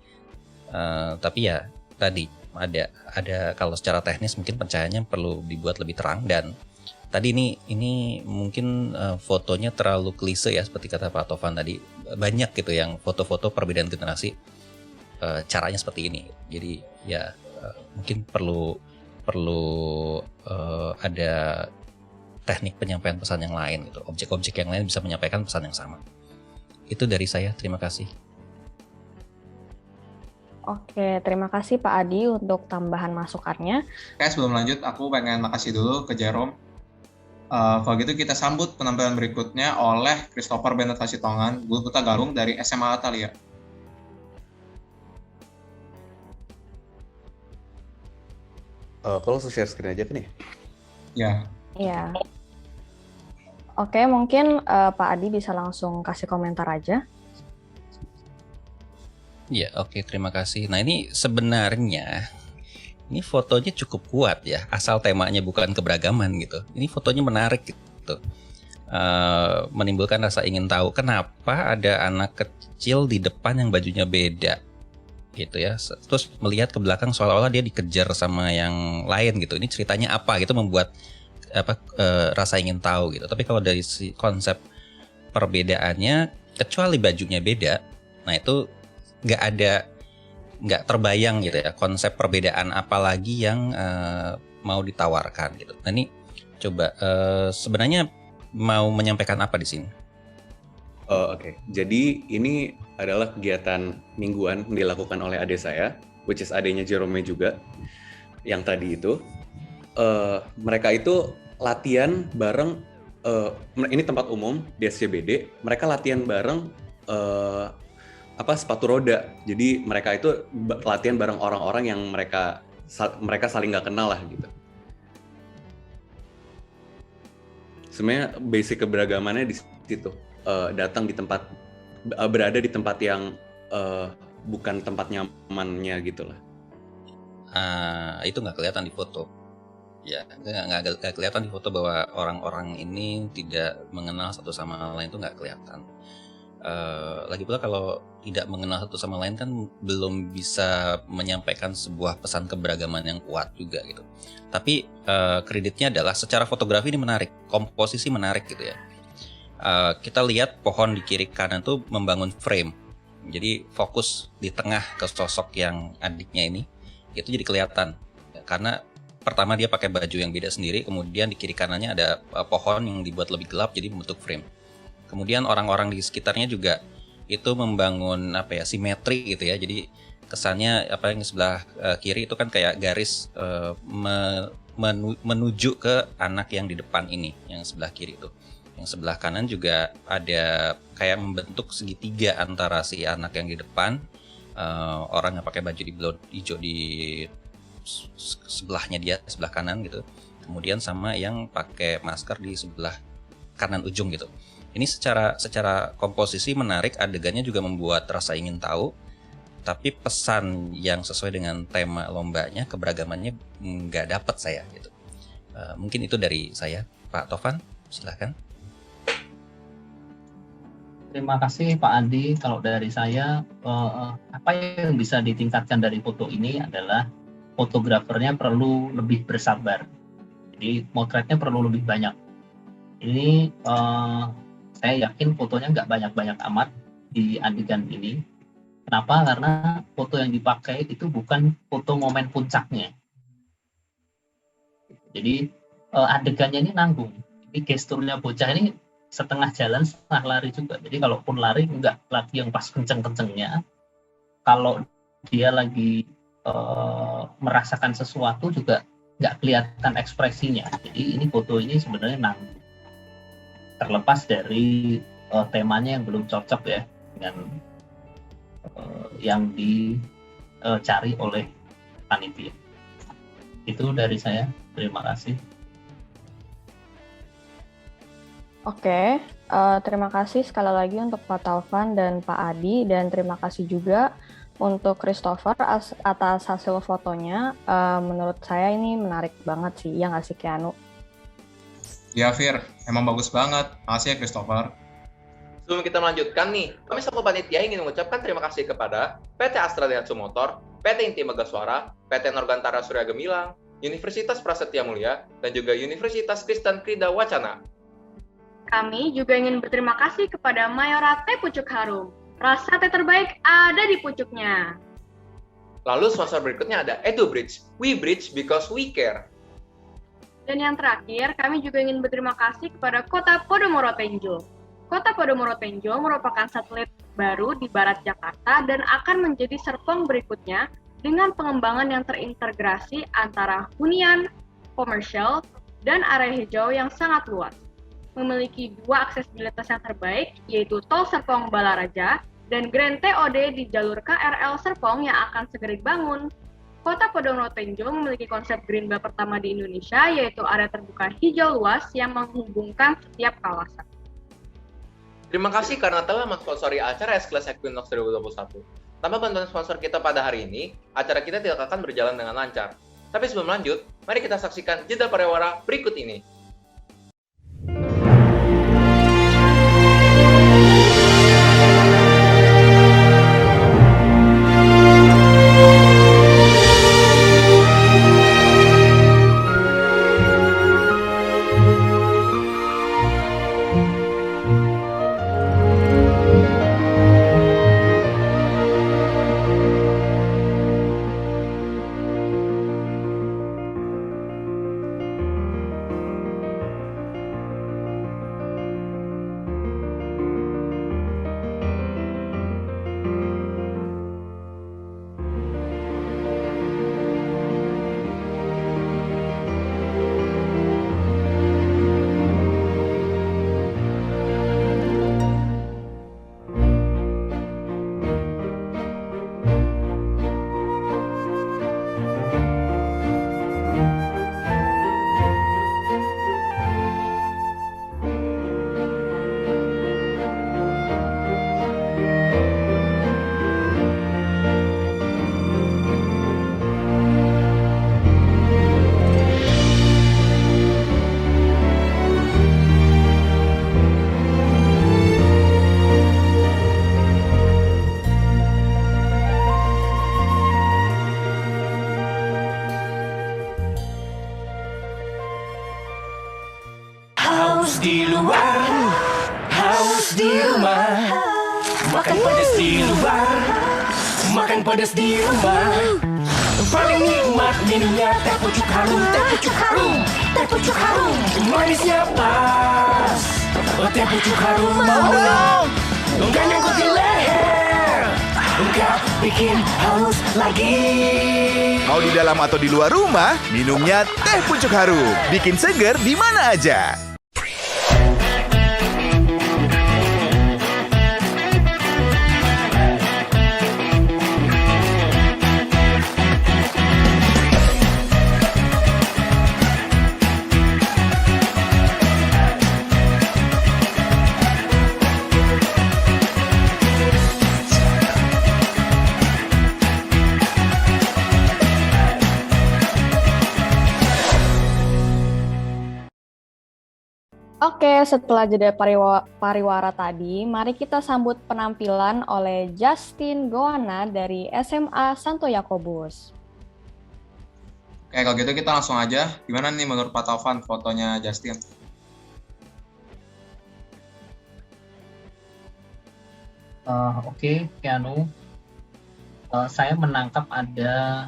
Tapi ya tadi ada kalau secara teknis mungkin pencahayaannya perlu dibuat lebih terang, dan tadi ini mungkin fotonya terlalu klise ya, seperti kata Pak Taufan tadi, banyak gitu yang foto-foto perbedaan generasi caranya seperti ini. Jadi ya mungkin perlu ada teknik penyampaian pesan yang lain gitu, objek-objek yang lain bisa menyampaikan pesan yang sama. Itu dari saya, terima kasih.
Oke, terima kasih Pak Adi untuk tambahan masukannya.
Oke, sebelum lanjut, aku pengen makasih dulu ke Jerome. Kalau gitu kita sambut penampilan berikutnya oleh Christopher Bennett Hasitongan, Guru Putra Garung dari SMA Atalia.
Kalau share screen aja kan ya?
Ya.
Iya. Oke, mungkin Pak Adi bisa langsung kasih komentar aja.
Ya, oke, terima kasih. Nah, ini sebenarnya ini fotonya cukup kuat ya, asal temanya bukan keberagaman gitu. Ini fotonya menarik gitu. Menimbulkan rasa ingin tahu kenapa ada anak kecil di depan yang bajunya beda gitu ya. Terus melihat ke belakang seolah-olah dia dikejar sama yang lain gitu. Ini ceritanya apa gitu, membuat rasa ingin tahu gitu. Tapi kalau dari konsep perbedaannya, kecuali bajunya beda, nah itu nggak nggak terbayang gitu ya konsep perbedaan apa lagi yang mau ditawarkan gitu. Nah ini coba sebenarnya mau menyampaikan apa di sini?
Oke. Jadi ini adalah kegiatan mingguan dilakukan oleh adik saya, which is adiknya Jerome juga, yang tadi itu. Mereka itu latihan bareng, ini tempat umum di SCBD, mereka latihan bareng sepatu roda. Jadi mereka itu latihan bareng orang-orang yang mereka saling nggak kenal lah gitu. Sebenarnya basic keberagamannya di situ. Datang di tempat, berada di tempat yang bukan tempat nyamannya gitu lah.
Itu nggak kelihatan di foto. Ya, nggak kelihatan di foto bahwa orang-orang ini tidak mengenal satu sama lain, itu nggak kelihatan. Lagi pula kalau tidak mengenal satu sama lain kan belum bisa menyampaikan sebuah pesan keberagaman yang kuat juga gitu. Tapi kreditnya adalah secara fotografi ini menarik, komposisi menarik gitu ya. Kita lihat pohon di kiri kanan tuh membangun frame, jadi fokus di tengah ke sosok yang adiknya ini, itu jadi kelihatan ya, karena pertama dia pakai baju yang beda sendiri, kemudian di kiri kanannya ada pohon yang dibuat lebih gelap jadi membentuk frame. Kemudian orang-orang di sekitarnya juga itu membangun simetri gitu ya, jadi kesannya yang sebelah kiri itu kan kayak garis menuju ke anak yang di depan ini, yang sebelah kiri itu. Yang sebelah kanan juga ada kayak membentuk segitiga antara si anak yang di depan, orang yang pakai baju hijau di sebelahnya dia, sebelah kanan gitu. Kemudian sama yang pakai masker di sebelah kanan ujung gitu. Ini secara komposisi menarik, adegannya juga membuat rasa ingin tahu, tapi pesan yang sesuai dengan tema lombanya, keberagamannya nggak dapat saya gitu. Mungkin itu dari saya, Pak Tovan, silahkan.
Terima kasih Pak Andi. Kalau dari saya, apa yang bisa ditingkatkan dari foto ini adalah fotografernya perlu lebih bersabar. Jadi motretnya perlu lebih banyak. Ini saya yakin fotonya nggak banyak-banyak amat di adegan ini. Kenapa? Karena foto yang dipakai itu bukan foto momen puncaknya. Jadi adegannya ini nanggung. Jadi gesturnya bocah ini setengah jalan, setengah lari juga. Jadi kalaupun lari nggak lagi yang pas kenceng-kencengnya. Kalau dia lagi merasakan sesuatu juga nggak kelihatan ekspresinya. Jadi ini foto ini sebenarnya nanggung. Terlepas dari temanya yang belum cocok ya dengan yang dicari oleh panitia. Itu dari saya. Terima kasih.
Oke, terima kasih sekali lagi untuk Pak Taufan dan Pak Adi, dan terima kasih juga untuk Christopher atas hasil fotonya. Menurut saya ini menarik banget sih, ya nggak sih Keanu?
Ya Fir, emang bagus banget. Makasih ya Christopher.
Sebelum kita melanjutkan nih, kami selaku panitia ingin mengucapkan terima kasih kepada PT Astra Daihatsu Motor, PT Inti Megasuara, PT Norgantara Surya Gemilang, Universitas Prasetya Mulia, dan juga Universitas Kristen Krida Wacana.
Kami juga ingin berterima kasih kepada Mayora Teh Pucuk Harum. Rasa teh terbaik ada di pucuknya.
Lalu sponsor berikutnya ada EduBridge. We bridge because we care.
Dan yang terakhir, kami juga ingin berterima kasih kepada Kota Podomoro Tenjo. Kota Podomoro Tenjo merupakan satelit baru di barat Jakarta dan akan menjadi Serpong berikutnya dengan pengembangan yang terintegrasi antara hunian, komersial, dan area hijau yang sangat luas. Memiliki dua aksesibilitas yang terbaik, yaitu Tol Serpong Balaraja dan Grand TOD di jalur KRL Serpong yang akan segera dibangun. Kota Podomoro Tenjo memiliki konsep Green Belt pertama di Indonesia, yaitu area terbuka hijau luas yang menghubungkan setiap kawasan.
Terima kasih karena telah mensponsori acara S-Class Equinox 2021. Tanpa bantuan sponsor kita pada hari ini, acara kita tidak akan berjalan dengan lancar. Tapi sebelum lanjut, mari kita saksikan jeda pariwara berikut ini.
pedas di luar, haus di rumah. Makan pedas di luar, makan pedas di rumah. Paling nikmat minumnya teh pucuk harum, teh pucuk harum, teh pucuk harum. Manisnya pas, teh pucuk harum mau dong. Enggak nyangkut di leher, enggak bikin haus lagi.
Mau di dalam atau di luar rumah, minumnya teh pucuk harum. Bikin seger di mana aja.
Oke, setelah jeda pariwara tadi, mari kita sambut penampilan oleh Justin Goana dari SMA Santo Yakobus.
Oke, kalau gitu kita langsung aja. Gimana nih menurut Pak Taufan fotonya Justin?
Oke, Keanu. Saya menangkap ada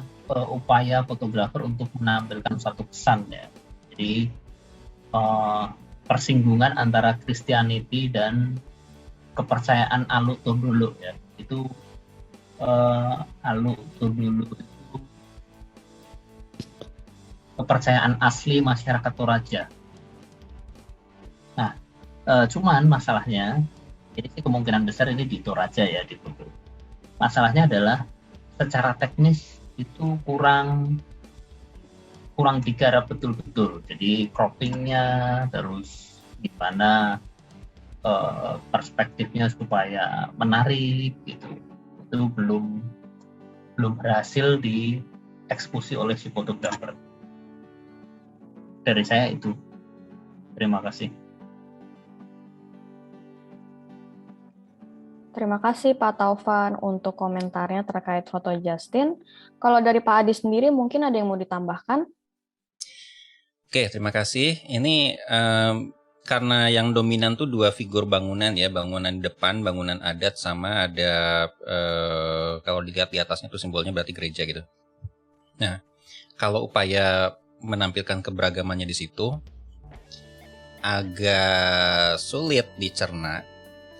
upaya fotografer untuk menampilkan suatu pesan ya. Jadi persinggungan antara Christianity dan kepercayaan Aluk Todolo ya. Itu Aluk Todolo itu kepercayaan asli masyarakat Toraja. Nah, cuman masalahnya ini sih kemungkinan besar ini di Toraja ya, di Todolo. Masalahnya adalah secara teknis itu kurang digarap betul-betul. Jadi croppingnya, terus gimana perspektifnya supaya menarik gitu, itu belum berhasil dieksekusi oleh si fotografer. Dari saya itu. Terima kasih.
Terima kasih Pak Taufan untuk komentarnya terkait foto Justin. Kalau dari Pak Adi sendiri mungkin ada yang mau ditambahkan?
Oke, terima kasih. Ini karena yang dominan tuh dua figur bangunan ya, bangunan depan, bangunan adat, sama ada kalau dilihat di atasnya tuh simbolnya berarti gereja gitu. Nah, kalau upaya menampilkan keberagamannya di situ agak sulit dicerna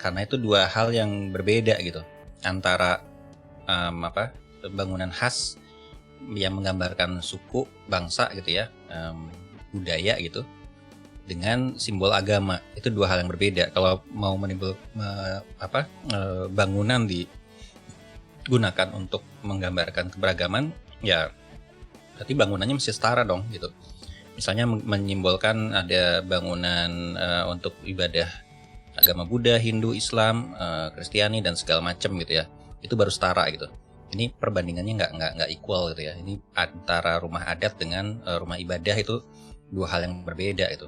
karena itu dua hal yang berbeda gitu antara bangunan khas yang menggambarkan suku, bangsa gitu ya. Budaya gitu dengan simbol agama, itu dua hal yang berbeda. Kalau mau bangunan digunakan untuk menggambarkan keberagaman ya berarti bangunannya mesti setara dong gitu. Misalnya menyimbolkan ada bangunan untuk ibadah agama Buddha, Hindu, Islam, Kristiani dan segala macam gitu ya, itu baru setara gitu. Ini perbandingannya nggak equal gitu ya. Ini antara rumah adat dengan rumah ibadah itu dua hal yang berbeda itu.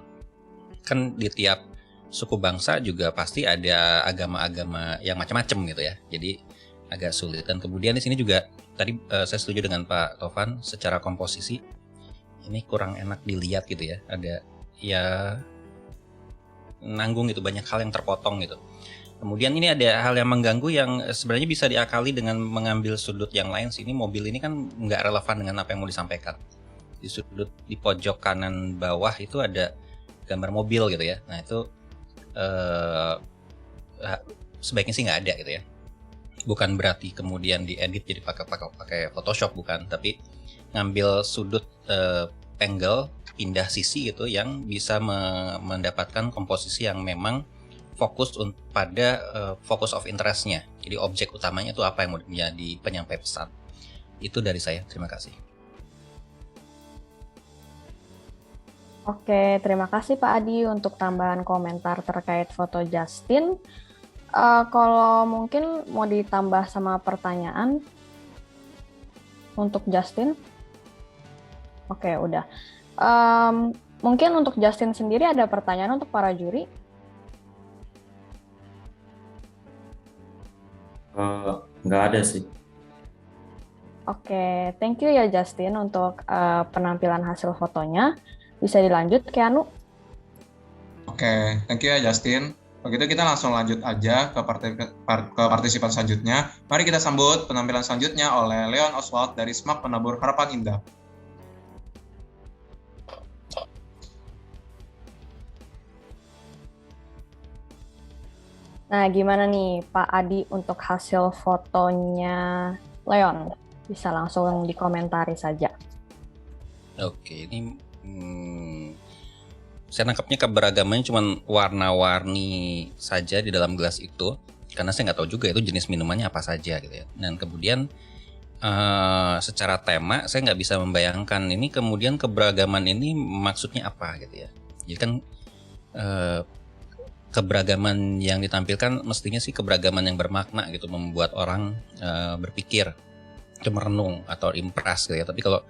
Kan di tiap suku bangsa juga pasti ada agama-agama yang macam-macam gitu ya. Jadi agak sulit. Dan kemudian di sini juga tadi saya setuju dengan Pak Taufan, secara komposisi ini kurang enak dilihat gitu ya. Ada ya nanggung gitu, banyak hal yang terpotong gitu. Kemudian ini ada hal yang mengganggu yang sebenarnya bisa diakali dengan mengambil sudut yang lain. Sini mobil ini kan nggak relevan dengan apa yang mau disampaikan. Di sudut di pojok kanan bawah itu ada gambar mobil gitu ya. Nah itu sebaiknya sih nggak ada gitu ya. Bukan berarti kemudian diedit jadi pakai Photoshop, bukan. Tapi ngambil sudut angle, pindah sisi gitu yang bisa mendapatkan komposisi yang memang fokus pada focus of interest-nya. Jadi objek utamanya itu apa yang mau menjadi penyampai pesan. Itu dari saya. Terima kasih.
Oke, terima kasih Pak Adi untuk tambahan komentar terkait foto Justin. Kalau mungkin mau ditambah sama pertanyaan untuk Justin. Oke, udah. Mungkin untuk Justin sendiri ada pertanyaan untuk para juri?
Nggak ada sih.
Oke, thank you ya Justin untuk penampilan hasil fotonya. Bisa dilanjut, Keanu?
Oke, thank you ya Justin. Begitu kita langsung lanjut aja ke partisipan selanjutnya. Mari kita sambut penampilan selanjutnya oleh Leon Oswald dari SMAK Penabur Harapan Indah.
Nah, gimana nih Pak Adi untuk hasil fotonya Leon? Bisa langsung dikomentari saja.
Oke, ini saya nangkapnya keberagamannya cuma warna-warni saja di dalam gelas itu, karena saya nggak tahu juga itu jenis minumannya apa saja gitu ya. Dan kemudian secara tema saya nggak bisa membayangkan ini kemudian keberagaman ini maksudnya apa gitu ya. Jadi kan keberagaman yang ditampilkan mestinya sih keberagaman yang bermakna gitu, membuat orang berpikir, merenung atau impress gitu ya. Tapi kalau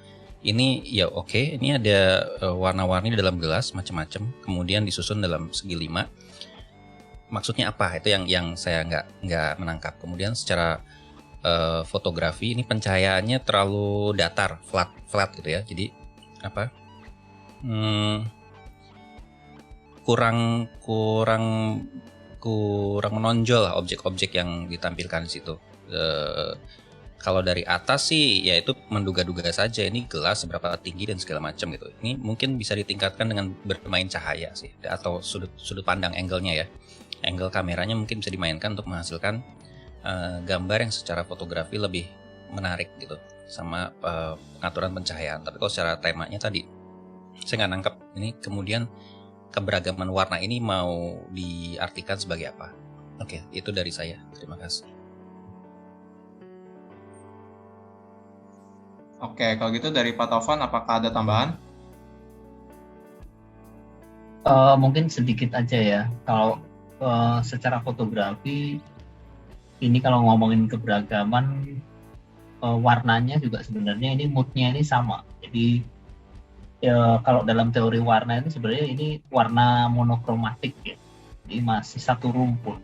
ini ya oke, ini ada warna-warni di dalam gelas macam-macam, kemudian disusun dalam segi 5. Maksudnya apa? Itu yang saya nggak menangkap. Kemudian secara fotografi ini pencahayaannya terlalu datar, flat gitu ya. Jadi apa? kurang menonjol lah objek-objek yang ditampilkan di situ. Kalau dari atas sih ya itu menduga-duga saja ini gelas seberapa tinggi dan segala macam gitu. Ini mungkin bisa ditingkatkan dengan bermain cahaya sih, atau sudut pandang angle-nya ya. Angle kameranya mungkin bisa dimainkan untuk menghasilkan gambar yang secara fotografi lebih menarik gitu, sama pengaturan pencahayaan. Tapi kalau secara temanya tadi saya nggak nangkep ini kemudian keberagaman warna ini mau diartikan sebagai apa. Oke, itu dari saya. Terima kasih.
Oke, kalau gitu dari Pak Taufan, apakah ada tambahan?
Mungkin sedikit aja ya. Kalau secara fotografi, ini kalau ngomongin keberagaman, warnanya juga sebenarnya ini moodnya ini sama. Jadi kalau dalam teori warna itu sebenarnya ini warna monokromatik ya. Jadi masih satu rumpun.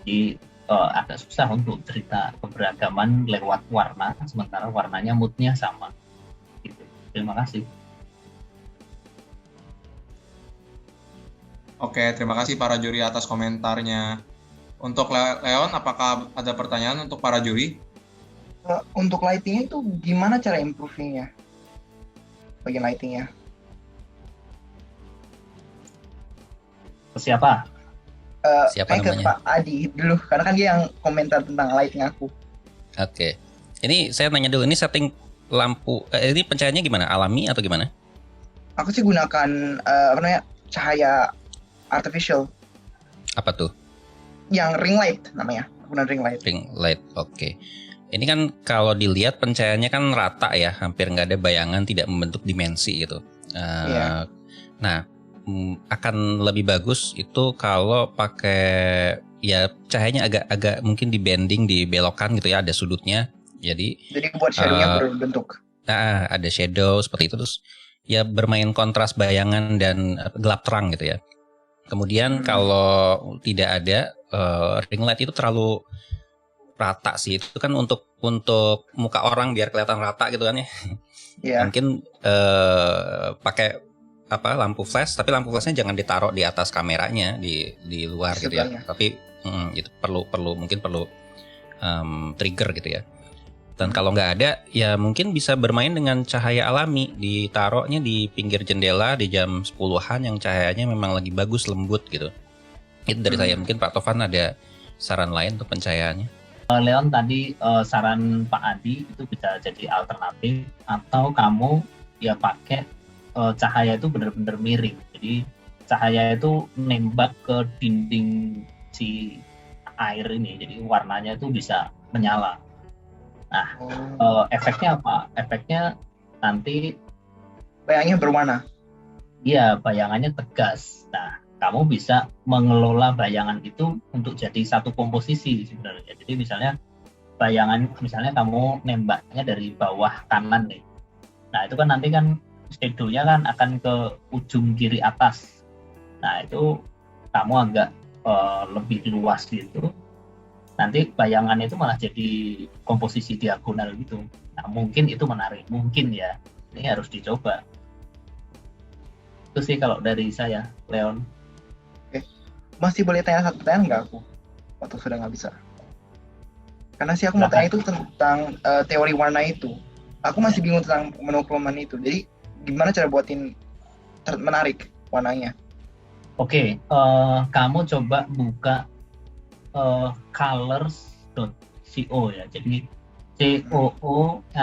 Jadi agak susah untuk cerita keberagaman lewat warna, sementara warnanya moodnya sama. Gitu. Terima kasih.
Oke, terima kasih para juri atas komentarnya. Untuk Leon, apakah ada pertanyaan untuk para juri?
Untuk lightingnya itu gimana cara improving-nya? Bagian lightingnya.
Siapa?
Siapa
namanya? Ke Pak Adi dulu, karena kan dia yang komentar tentang lighting aku.
Oke. Ini saya nanya dulu, ini setting lampu, ini pencahayaannya gimana? Alami atau gimana?
Aku sih gunakan cahaya artificial.
Apa tuh?
Yang ring light namanya. Gunakan ring light.
Ring light, oke. Ini kan kalau dilihat pencahayaannya kan rata ya, hampir nggak ada bayangan, tidak membentuk dimensi gitu.
Yeah.
Nah, akan lebih bagus itu kalau pakai ya cahayanya agak mungkin di bending, dibelokkan gitu ya, ada sudutnya. Jadi
buat shadow-nya berbentuk.
Nah, ada shadow seperti itu, terus ya bermain kontras bayangan dan gelap terang gitu ya. Kemudian kalau tidak ada ring light itu terlalu rata sih, itu kan untuk muka orang biar kelihatan rata gitu kan ya.
Yeah.
Mungkin pakai lampu flash, tapi lampu flashnya jangan ditaruh di atas kameranya, di luar gitu ya. Tapi itu perlu trigger gitu ya. Dan kalau nggak ada ya mungkin bisa bermain dengan cahaya alami, ditaruhnya di pinggir jendela di jam 10-an yang cahayanya memang lagi bagus, lembut gitu. Itu dari saya. Mungkin Pak Tovan ada saran lain untuk pencahayaannya?
Leon tadi saran Pak Adi itu bisa jadi alternatif, atau kamu ya pakai cahaya itu benar-benar miring. Jadi cahaya itu nembak ke dinding si air ini, jadi warnanya itu bisa menyala. Nah, efeknya apa? Efeknya nanti
bayangannya berwarna.
Iya, bayangannya tegas. Nah, kamu bisa mengelola bayangan itu untuk jadi satu komposisi sebenarnya. Jadi misalnya bayangan, misalnya kamu nembaknya dari bawah kanan nih. Nah, itu kan nanti kan shadow-nya kan akan ke ujung kiri atas. Nah, itu kamu agak lebih luas gitu. Nanti bayangannya itu malah jadi komposisi diagonal gitu. Nah, mungkin itu menarik, mungkin ya. Ini harus dicoba. Itu sih kalau dari saya, Leon.
Masih boleh tanya satu pertanyaan nggak aku? Atau sudah nggak bisa? Karena sih aku mau tanya itu tentang teori warna itu. Aku masih bingung tentang monokroman itu. Jadi gimana cara buatin menarik warnanya?
Oke, kamu coba buka colors.co ya. Jadi coolor.co.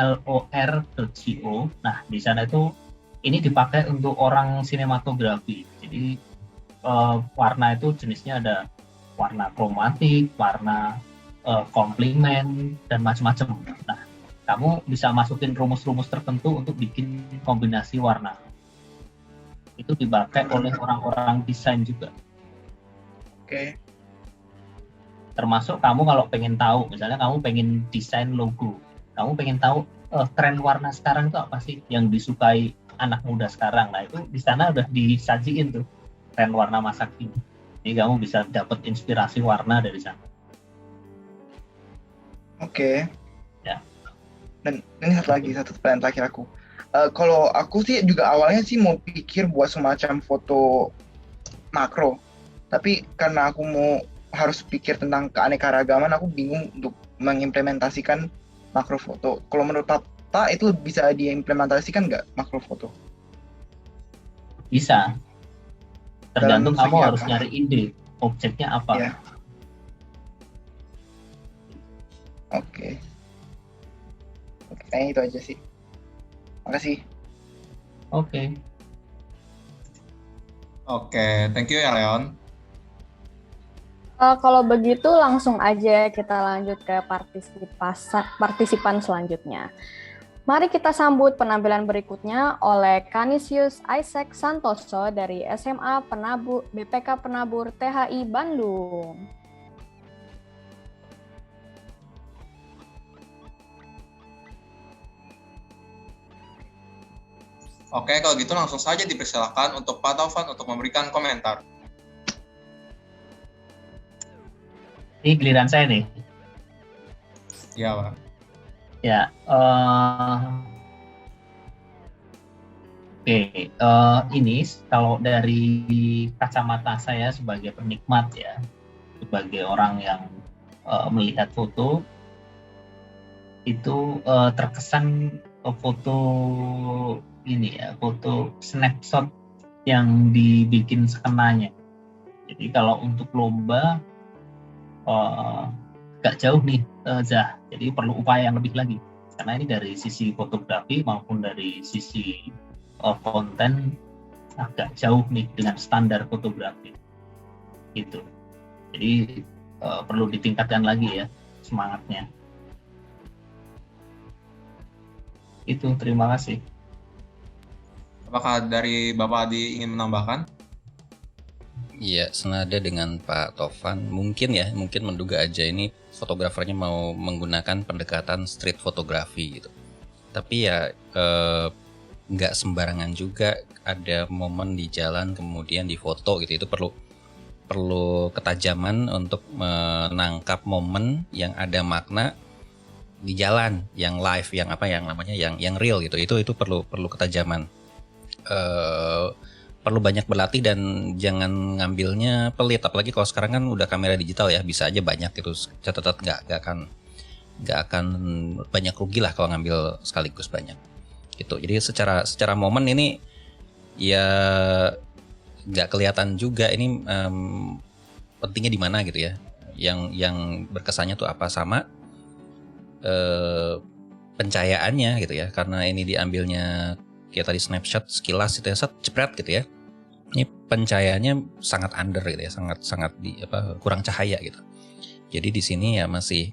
Nah, di sana itu ini dipakai untuk orang sinematografi. Jadi warna itu jenisnya ada warna kromatik, warna komplement, dan macam-macam. Nah, kamu bisa masukin rumus-rumus tertentu untuk bikin kombinasi warna. Itu dipakai oleh orang-orang desain juga.
Oke.
Termasuk kamu kalau pengen tahu, misalnya kamu pengen desain logo, kamu pengen tahu tren warna sekarang itu apa sih yang disukai anak muda sekarang. Nah, itu di sana udah disajiin tuh tren warna masa kini. Jadi kamu bisa dapat inspirasi warna dari sana.
Oke.
Ya.
Dan ini satu pertanyaan terakhir aku. Kalau aku sih juga awalnya sih mau pikir buat semacam foto makro. Tapi karena aku harus pikir tentang keanekaragaman, aku bingung untuk mengimplementasikan makro foto. Kalau menurut Papa itu bisa diimplementasikan nggak makro foto?
Bisa. Tergantung
Dalam
kamu
segi
harus
apa?
nyari ide, objeknya apa.
Ya. Oke. Kayaknya itu aja sih. Makasih.
Oke.
Oke, thank you ya Leon.
Kalau begitu langsung aja kita lanjut ke partisipan selanjutnya. Mari kita sambut penampilan berikutnya oleh Canisius Isaac Santoso dari SMA BPK Penabur THI Bandung.
Oke, kalau gitu langsung saja dipersilakan untuk Pak Taufan untuk memberikan komentar.
Ini giliran saya nih.
Iya, Pak.
Ya, ini kalau dari kacamata saya sebagai penikmat ya, sebagai orang yang melihat foto, itu terkesan foto ini ya, foto snapshot yang dibikin skenanya. Jadi kalau untuk lomba gak jauh nih Zah, jadi perlu upaya yang lebih lagi karena ini dari sisi fotografi maupun dari sisi konten agak jauh nih dengan standar fotografi gitu. Jadi perlu ditingkatkan lagi ya semangatnya. Itu, terima kasih.
Apakah dari Bapak Adi ingin menambahkan?
Iya, senada dengan Pak Taufan, mungkin menduga aja ini fotografernya mau menggunakan pendekatan street fotografi gitu. Tapi ya nggak sembarangan juga ada momen di jalan kemudian difoto gitu. Itu perlu ketajaman untuk menangkap momen yang ada makna di jalan, yang live, yang real gitu. Itu perlu ketajaman. Perlu banyak berlatih dan jangan ngambilnya pelit, apalagi kalau sekarang kan udah kamera digital ya, bisa aja banyak gitu. Catatan nggak akan banyak rugi lah kalau ngambil sekaligus banyak gitu. Jadi secara momen ini ya nggak kelihatan juga ini pentingnya di mana gitu ya, yang berkesannya tuh apa, sama pencahayaannya gitu ya, karena ini diambilnya kayak tadi snapshot sekilas itu ya, jepret gitu ya. Ini pencahayaannya sangat under gitu ya, sangat kurang cahaya gitu. Jadi di sini ya masih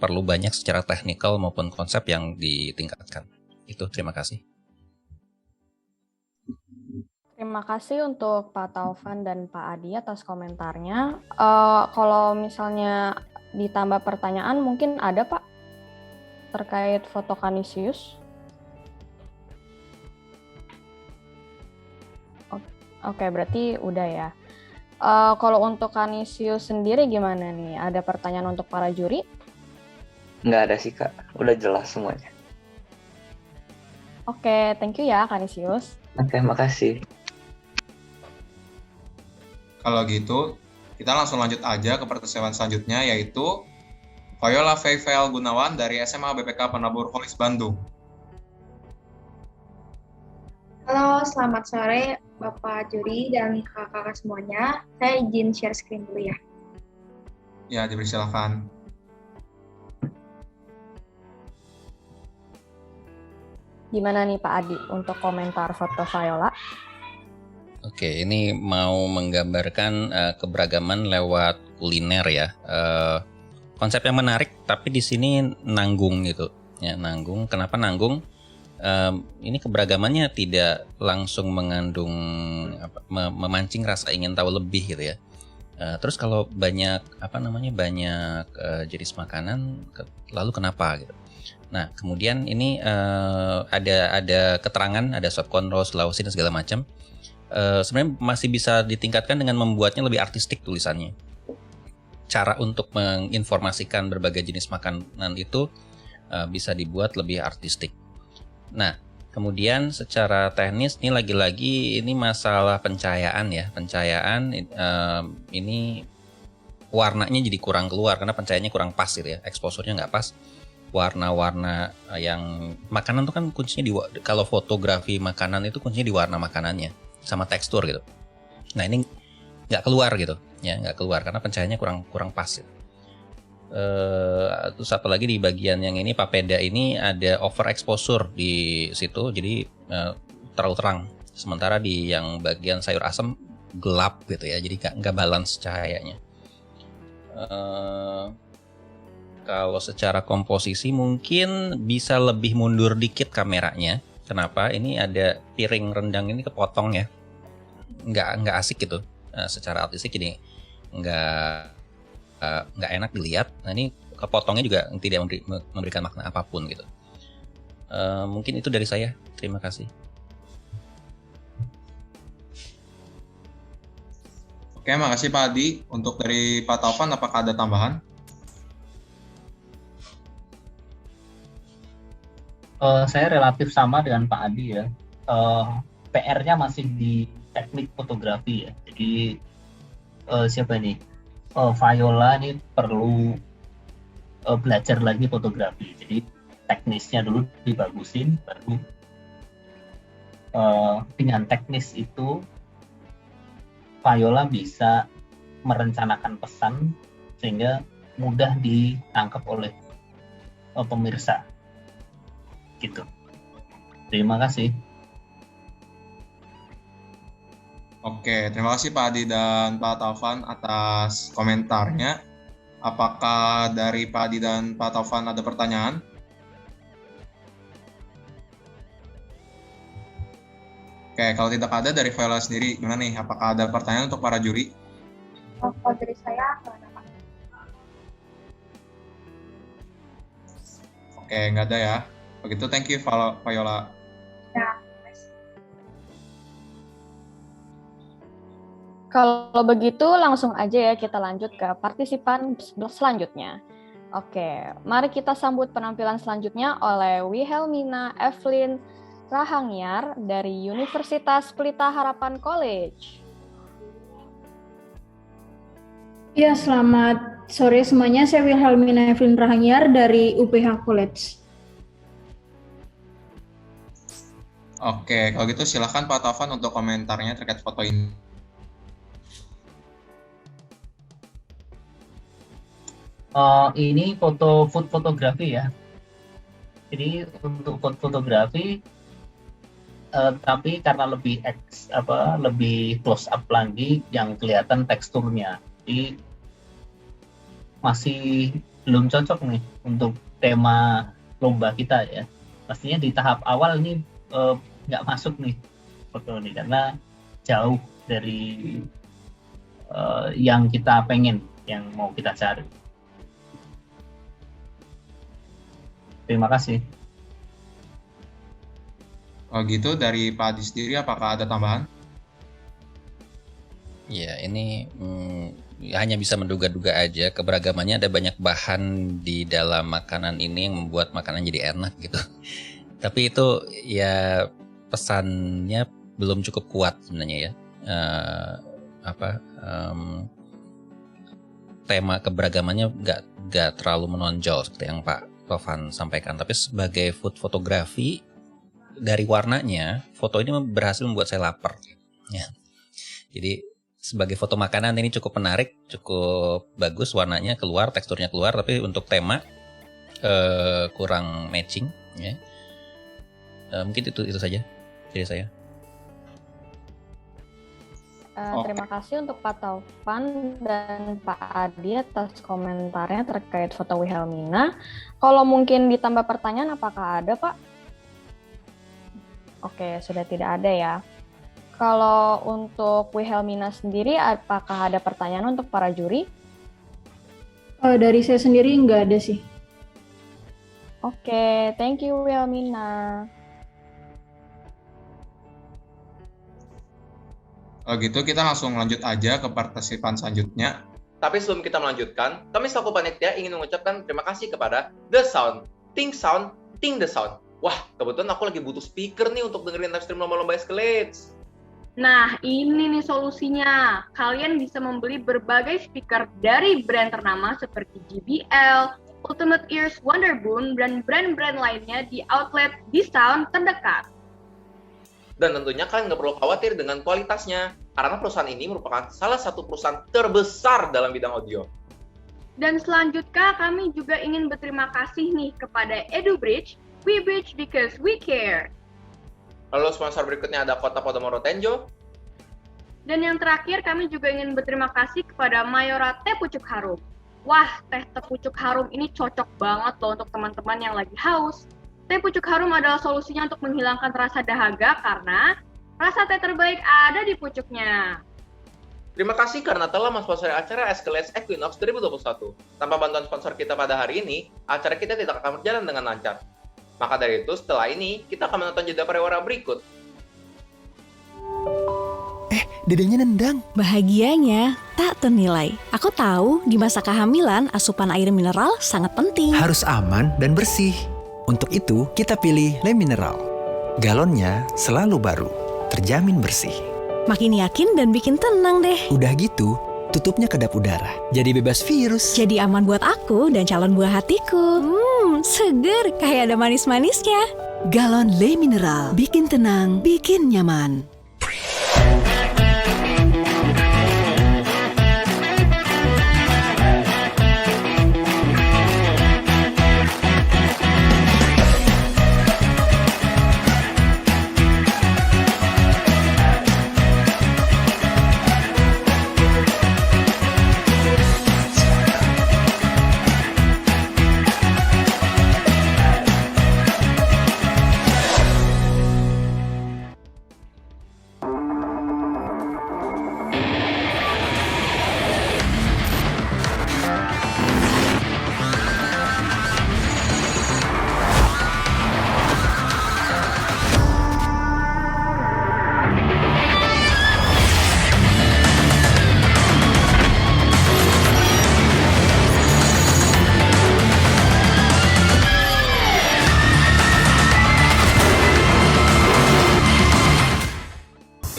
perlu banyak secara teknikal maupun konsep yang ditingkatkan. Itu, terima kasih.
Terima kasih untuk Pak Taufan dan Pak Adi atas komentarnya. Kalau misalnya ditambah pertanyaan mungkin ada Pak terkait foto Canisius? Oke, berarti udah ya. Kalau untuk Canisius sendiri gimana nih? Ada pertanyaan untuk para juri?
Nggak ada sih Kak, udah jelas semuanya.
Oke, thank you ya Canisius.
Oke, makasih.
Kalau gitu, kita langsung lanjut aja ke pertemuan selanjutnya, yaitu Viola Feivel Gunawan dari SMA BPK Penabur Holis Bandung.
Halo, selamat sore Bapak Juri dan kakak-kakak semuanya. Saya izin share screen dulu ya.
Ya, dipersilakan.
Gimana nih Pak Adi untuk komentar foto Viola?
Oke, ini mau menggambarkan keberagaman lewat kuliner ya. Konsep yang menarik, tapi di sini nanggung gitu. Ya, nanggung. Kenapa nanggung? Ini keberagamannya tidak langsung mengandung memancing rasa ingin tahu lebih gitu ya. Terus kalau banyak banyak jenis makanan, lalu kenapa gitu? Nah, kemudian ini ada keterangan, ada sop konro, Sulawesi dan segala macam. Sebenarnya masih bisa ditingkatkan dengan membuatnya lebih artistik tulisannya. Cara untuk menginformasikan berbagai jenis makanan itu bisa dibuat lebih artistik. Nah, kemudian secara teknis ini lagi-lagi ini masalah pencahayaan ya. Pencahayaan ini warnanya jadi kurang keluar karena pencahayaannya kurang pas gitu ya. Exposure-nya nggak pas. Warna-warna yang makanan tuh kan kuncinya kalau fotografi makanan itu kuncinya di warna makanannya sama tekstur gitu. Nah, ini nggak keluar gitu ya, nggak keluar karena pencahayaannya kurang pas gitu. Terus satu lagi di bagian yang ini papeda ini ada overexposure di situ, jadi terlalu terang. Sementara di yang bagian sayur asem gelap gitu ya, jadi nggak balance cahayanya. Kalau secara komposisi mungkin bisa lebih mundur dikit kameranya. Kenapa? Ini ada piring rendang ini kepotong ya, nggak asik gitu. Secara artistik jadi nggak enak dilihat. Nah, ini kepotongnya juga tidak memberikan makna apapun gitu. Mungkin itu dari saya. Terima kasih.
Oke, makasih Pak Adi. Untuk dari Pak Taufan, apakah ada tambahan?
Saya relatif sama dengan Pak Adi ya. PR-nya masih di teknik fotografi ya. Jadi siapa nih? Viola ini perlu belajar lagi fotografi. Jadi teknisnya dulu dibagusin, baru dengan teknis itu Viola bisa merencanakan pesan sehingga mudah ditangkap oleh pemirsa. Gitu. Terima kasih.
Oke, terima kasih Pak Adi dan Pak Taufan atas komentarnya. Apakah dari Pak Adi dan Pak Taufan ada pertanyaan? Oke, kalau tidak ada dari Viola sendiri, gimana nih? Apakah ada pertanyaan untuk para juri?
Kalau dari saya, nggak ada Pak.
Oke, nggak ada ya. Begitu, thank you Viola.
Ya.
Kalau begitu langsung aja ya kita lanjut ke partisipan selanjutnya. Oke, mari kita sambut penampilan selanjutnya oleh Wilhelmina Evelyn Rahangyar dari Universitas Pelita Harapan College.
Ya, selamat sore semuanya. Saya Wilhelmina Evelyn Rahangyar dari UPH College.
Oke, kalau gitu silakan Pak Taufan untuk komentarnya terkait foto ini.
Ini food fotografi ya. Jadi untuk food fotografi, tapi karena lebih close up lagi, yang kelihatan teksturnya. Jadi masih belum cocok nih untuk tema lomba kita ya. Pastinya di tahap awal ini nggak masuk nih foto ini karena jauh dari yang kita pengen, yang mau kita cari. Terima kasih.
Kalau gitu dari Pak Adi sendiri apakah ada tambahan?
Ya, ini hanya bisa menduga-duga aja. Keberagamannya ada banyak bahan di dalam makanan ini yang membuat makanan jadi enak gitu. Tapi itu ya pesannya belum cukup kuat sebenarnya ya. Tema keberagamannya nggak terlalu menonjol seperti yang Pak Tovan sampaikan. Tapi sebagai food fotografi, dari warnanya, foto ini berhasil membuat saya lapar. Ya. Jadi sebagai foto makanan ini cukup menarik, cukup bagus, warnanya keluar, teksturnya keluar, tapi untuk tema kurang matching. Ya. Mungkin itu saja dari saya.
Terima kasih untuk Pak Taufan dan Pak Adi atas komentarnya terkait foto Wilhelmina. Kalau mungkin ditambah pertanyaan, apakah ada, Pak? Oke, sudah tidak ada ya. Kalau untuk Wilhelmina sendiri, apakah ada pertanyaan untuk para juri?
Dari saya sendiri nggak ada sih.
Oke, thank you Wilhelmina.
Gitu kita langsung lanjut aja ke partisipan selanjutnya.
Tapi sebelum kita melanjutkan, kami selaku panitia ingin mengucapkan terima kasih kepada The Sound, Think the Sound. Wah, kebetulan aku lagi butuh speaker nih untuk dengerin live stream lomba-lomba Escalates.
Nah, ini nih solusinya. Kalian bisa membeli berbagai speaker dari brand ternama seperti JBL, Ultimate Ears, Wonderboom, dan brand-brand lainnya di outlet The Sound terdekat.
Dan tentunya kalian nggak perlu khawatir dengan kualitasnya, karena perusahaan ini merupakan salah satu perusahaan terbesar dalam bidang audio.
Dan selanjutnya kami juga ingin berterima kasih nih kepada EduBridge, We Bridge because we care.
Lalu sponsor berikutnya ada Kota Podomoro Tenjo.
Dan yang terakhir kami juga ingin berterima kasih kepada Mayora Teh Pucuk Harum. Wah, teh pucuk harum ini cocok banget loh untuk teman-teman yang lagi haus. Teh pucuk harum adalah solusinya untuk menghilangkan rasa dahaga karena rasa teh terbaik ada di pucuknya.
Terima kasih karena telah mensponsori acara Escalates Equinox 2021. Tanpa bantuan sponsor kita pada hari ini, acara kita tidak akan berjalan dengan lancar. Maka dari itu, setelah ini, kita akan menonton jeda pariwara berikut.
Dedenya nendang.
Bahagianya tak ternilai. Aku tahu di masa kehamilan asupan air mineral sangat penting.
Harus aman dan bersih. Untuk itu, kita pilih Le Mineral. Galonnya selalu baru, terjamin bersih.
Makin yakin dan bikin tenang deh.
Udah gitu, tutupnya kedap udara, jadi bebas virus.
Jadi aman buat aku dan calon buah hatiku. Seger, kayak ada manis-manisnya.
Galon Le Mineral, bikin tenang, bikin nyaman.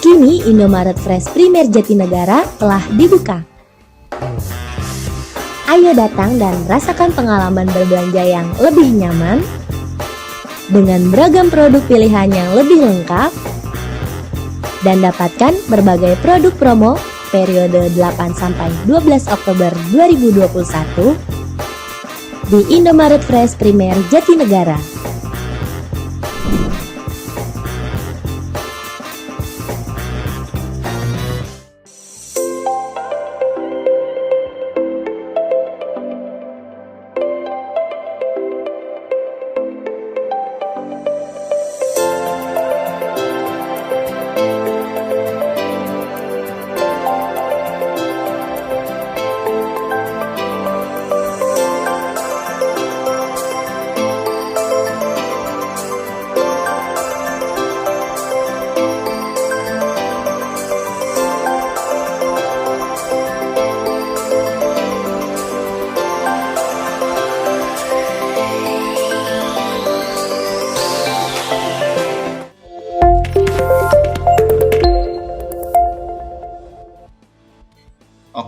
Kini Indomaret Fresh Primer Jatinegara telah dibuka. Ayo datang dan rasakan pengalaman berbelanja yang lebih nyaman dengan beragam produk pilihan yang lebih lengkap dan dapatkan berbagai produk promo periode 8-12 Oktober 2021 di Indomaret Fresh Primer Jatinegara.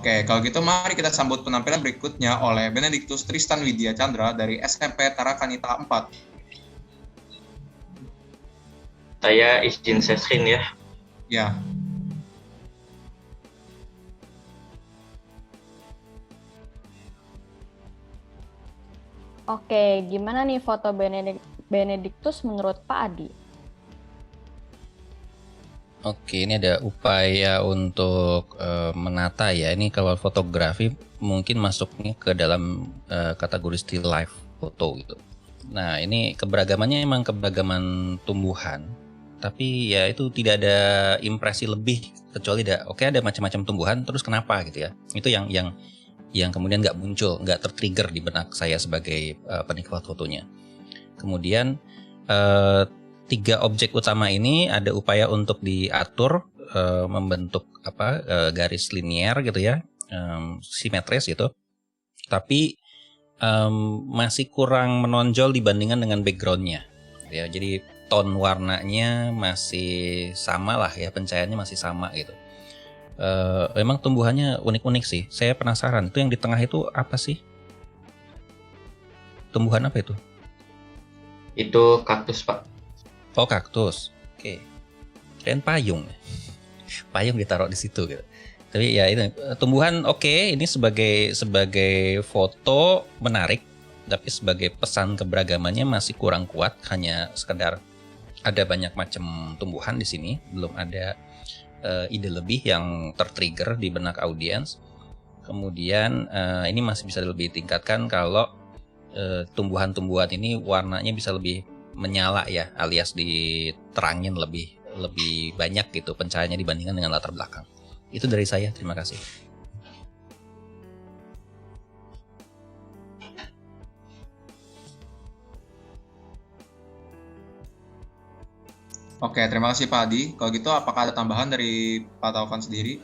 Oke, kalau gitu mari kita sambut penampilan berikutnya oleh Benedictus Tristan Widya Chandra dari SMP Tarakanita 4.
Saya izin share screen ya.
Ya.
Oke, gimana nih foto Benedictus menurut Pak Adi?
Oke, ini ada upaya untuk menata ya. Ini kalau fotografi mungkin masuknya ke dalam kategori still life foto gitu. Nah, ini keberagamannya emang keberagaman tumbuhan, tapi ya itu tidak ada impresi lebih kecuali ada macam-macam tumbuhan, terus kenapa gitu ya? Itu yang kemudian nggak muncul, nggak tertrigger di benak saya sebagai penikmat fotonya. Kemudian 3 objek utama ini ada upaya untuk diatur membentuk garis linier gitu ya, simetris gitu, tapi masih kurang menonjol dibandingkan dengan backgroundnya ya. Jadi tone warnanya masih sama lah ya, pencahayaannya masih sama gitu. Memang tumbuhannya unik-unik sih. Saya penasaran, itu yang di tengah itu apa sih? Tumbuhan apa itu?
Itu kaktus, Pak.
Oh, kaktus. Oke. Kirain payung. Payung ditaruh di situ gitu. Tapi ya itu tumbuhan oke, ini sebagai foto menarik, tapi sebagai pesan keberagamannya masih kurang kuat, hanya sekedar ada banyak macam tumbuhan di sini, belum ada ide lebih yang tertrigger di benak audiens. Kemudian ini masih bisa lebih tingkatkan kalau tumbuhan-tumbuhan ini warnanya bisa lebih menyala ya, alias diterangin lebih banyak gitu pencahayaannya dibandingkan dengan latar belakang. Itu dari saya, terima kasih.
Oke, terima kasih Pak Adi. Kalau gitu apakah ada tambahan dari Pak Taufan sendiri?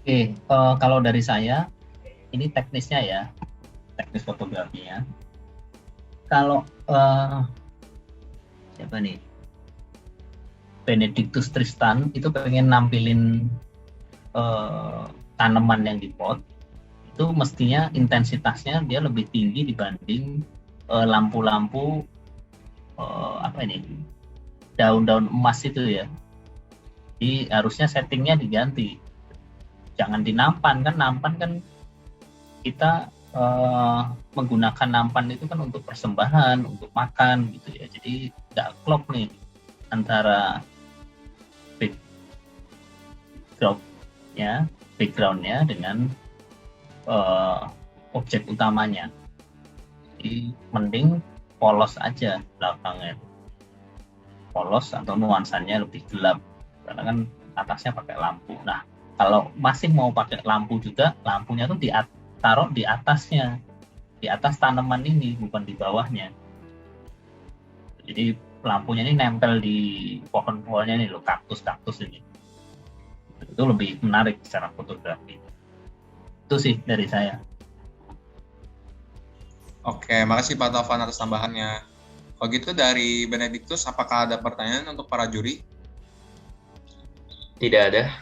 Oke, kalau dari saya, ini teknisnya ya, teknis fotografinya. Kalau siapa nih? Benedictus Tristan itu pengen nampilin tanaman yang dipot, itu mestinya intensitasnya dia lebih tinggi dibanding lampu-lampu daun-daun emas itu ya. Jadi harusnya settingnya diganti, jangan dinampan kan kita menggunakan nampan itu kan untuk persembahan, untuk makan gitu ya. Jadi nggak klop nih antara backgroundnya dengan objek utamanya. Jadi mending polos aja belakangnya, polos atau nuansanya lebih gelap karena kan atasnya pakai lampu. Nah, kalau masih mau pakai lampu juga, lampunya tuh taruh di atasnya, di atas tanaman ini, bukan di bawahnya. Jadi lampunya ini nempel di pohon-pohonnya nih loh, kaktus-kaktus ini. Itu lebih menarik secara fotografi. Itu sih dari saya.
Oke, makasih Pak Taufan atas tambahannya. Kalau gitu dari Benedictus, apakah ada pertanyaan untuk para juri?
Tidak ada.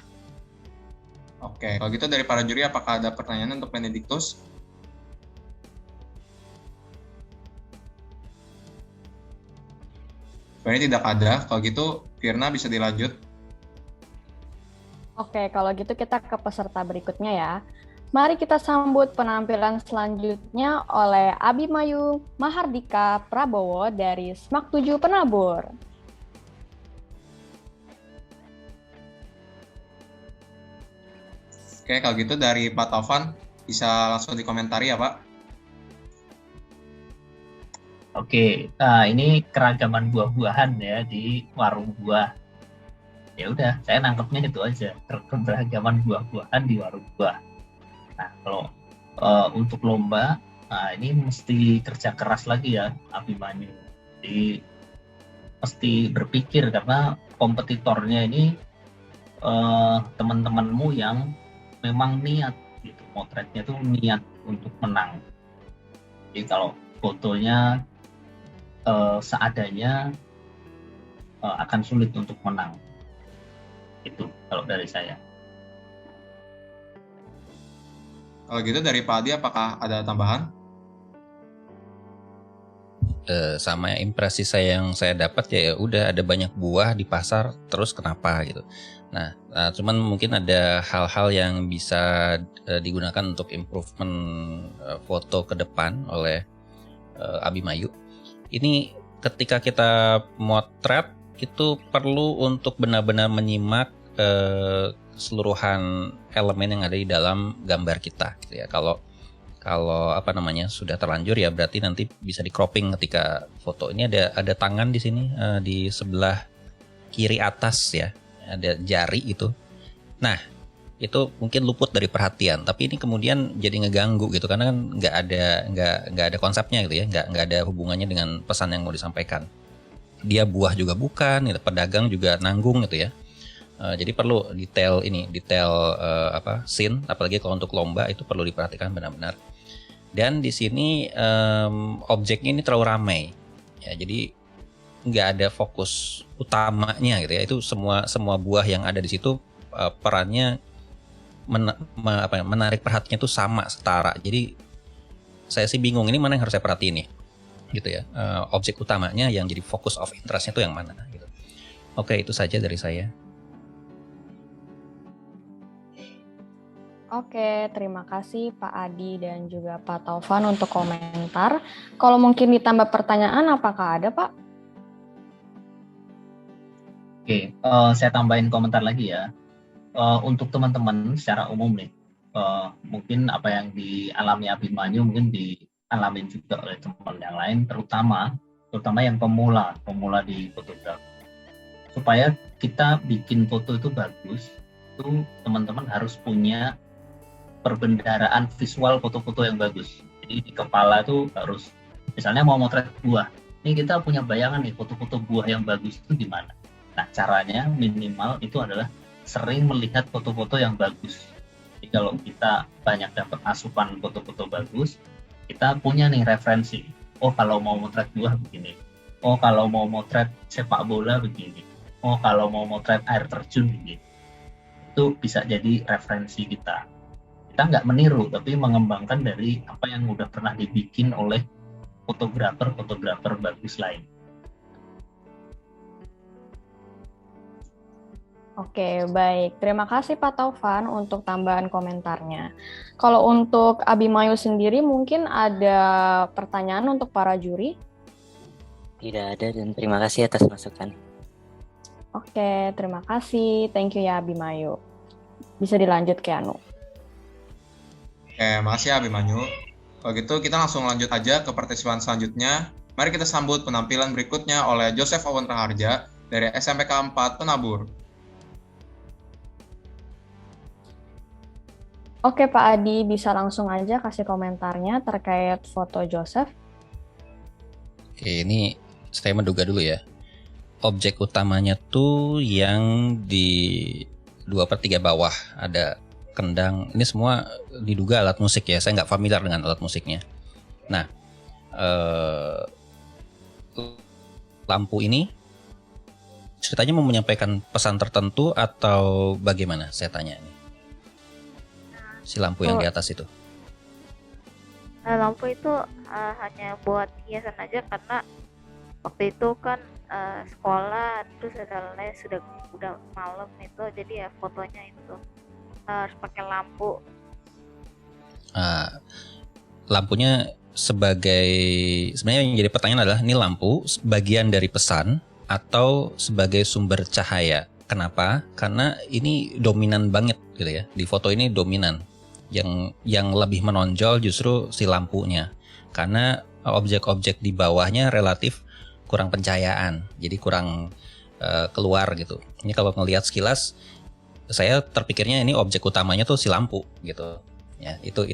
Oke, kalau gitu dari para juri, apakah ada pertanyaan untuk Benedictus? Sebenarnya tidak ada. Kalau gitu, Firna bisa dilanjut.
Oke, kalau gitu kita ke peserta berikutnya ya. Mari kita sambut penampilan selanjutnya oleh Abimayu Mahardika Prabowo dari SMAK 7 Penabur.
Oke, kalau gitu dari Pak Taufan, bisa langsung dikomentari ya Pak?
Oke, ini keragaman buah-buahan ya di warung buah. Ya udah, saya nangkepnya itu aja, keragaman buah-buahan di warung buah. Nah, kalau untuk lomba, ini mesti kerja keras lagi ya, Abimanyu. Jadi mesti berpikir karena kompetitornya ini teman-temanmu yang memang niat, gitu. Motretnya tuh niat untuk menang. Jadi kalau fotonya seadanya akan sulit untuk menang. Itu kalau dari saya.
Kalau gitu dari Pak Adi apakah ada tambahan?
Sama impresi saya yang saya dapat ya udah ada banyak buah di pasar terus kenapa gitu. Nah, cuman mungkin ada hal-hal yang bisa digunakan untuk improvement foto ke depan oleh Abimayu. Ini ketika kita motret itu perlu untuk benar-benar menyimak keseluruhan elemen yang ada di dalam gambar kita gitu ya. Kalau sudah terlanjur ya berarti nanti bisa di cropping ketika foto. Ini ada tangan di sini di sebelah kiri atas ya, ada jari itu. Nah, itu mungkin luput dari perhatian, tapi ini kemudian jadi ngeganggu gitu karena kan nggak ada konsepnya gitu ya, nggak ada hubungannya dengan pesan yang mau disampaikan. Dia buah juga bukan, gitu, pedagang juga nanggung gitu ya. Jadi perlu detail scene, apalagi kalau untuk lomba itu perlu diperhatikan benar-benar. Dan di sini objeknya ini terlalu ramai, ya jadi nggak ada fokus utamanya gitu ya. Itu semua buah yang ada di situ perannya menarik perhatiannya itu sama setara. Jadi saya sih bingung ini mana yang harus saya perhatiin nih, gitu ya. Objek utamanya yang jadi fokus of interestnya itu yang mana? Gitu. Oke, itu saja dari saya.
Oke, terima kasih Pak Adi dan juga Pak Taufan untuk komentar. Kalau mungkin ditambah pertanyaan, apakah ada Pak?
Oke, saya tambahin komentar lagi ya. Untuk teman-teman secara umum nih, mungkin apa yang dialami Abimanyu mungkin dialami juga oleh teman yang lain, terutama yang pemula di fotografi. Supaya kita bikin foto itu bagus, itu teman-teman harus punya perbendaharaan visual foto-foto yang bagus. Jadi di kepala itu harus, misalnya mau motret buah, ini kita punya bayangan nih foto-foto buah yang bagus itu gimana. Nah caranya minimal itu adalah sering melihat foto-foto yang bagus. Jadi kalau kita banyak dapat asupan foto-foto bagus, kita punya nih referensi. Oh kalau mau motret buah begini. Oh kalau mau motret sepak bola begini. Oh kalau mau motret air terjun begini. Itu bisa jadi referensi kita. Kita nggak meniru, tapi mengembangkan dari apa yang udah pernah dibikin oleh fotografer bagus lain.
Oke, baik. Terima kasih Pak Taufan untuk tambahan komentarnya. Kalau untuk Abimayu sendiri mungkin ada pertanyaan untuk para juri?
Tidak ada dan terima kasih atas masukan.
Oke, terima kasih. Thank you ya Abimayu. Bisa dilanjut ke Anu.
Makasih Abimanyu. Kalau gitu kita langsung lanjut aja ke partisipan selanjutnya. Mari kita sambut penampilan berikutnya oleh Joseph Owen Raharja dari SMPK 4 Penabur.
Oke Pak Adi, bisa langsung aja kasih komentarnya terkait foto Joseph.
Oke, ini saya menduga dulu ya. Objek utamanya tuh yang di 2/3 bawah ada kendang. Ini semua diduga alat musik ya. Saya nggak familiar dengan alat musiknya. Nah, lampu ini ceritanya mau menyampaikan pesan tertentu atau bagaimana? Saya tanya ini. Si lampu yang di atas itu.
Lampu itu hanya buat hiasan aja karena waktu itu kan sekolah terus ada les udah malam itu, jadi ya fotonya itu harus pakai lampu.
Lampunya sebenarnya yang jadi pertanyaan adalah ini lampu bagian dari pesan atau sebagai sumber cahaya. Kenapa? Karena ini dominan banget gitu ya. Di foto ini dominan. Yang lebih menonjol justru si lampunya. Karena objek-objek di bawahnya relatif kurang pencahayaan. Jadi kurang keluar gitu. Ini kalau ngelihat sekilas saya terpikirnya ini objek utamanya tuh si lampu gitu ya, itu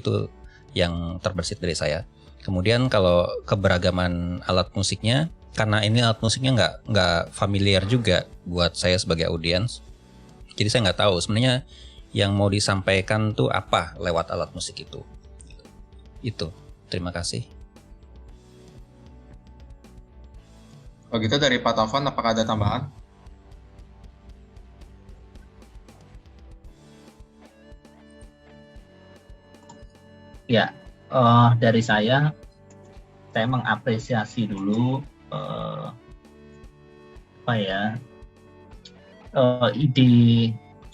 yang terbersit dari saya. Kemudian kalau keberagaman alat musiknya, karena ini alat musiknya nggak familiar juga buat saya sebagai audiens, jadi saya nggak tahu sebenarnya yang mau disampaikan tuh apa lewat alat musik itu. Terima kasih.
Kalau gitu dari Pak Taufan apakah ada tambahan?
Ya, dari saya mengapresiasi dulu ide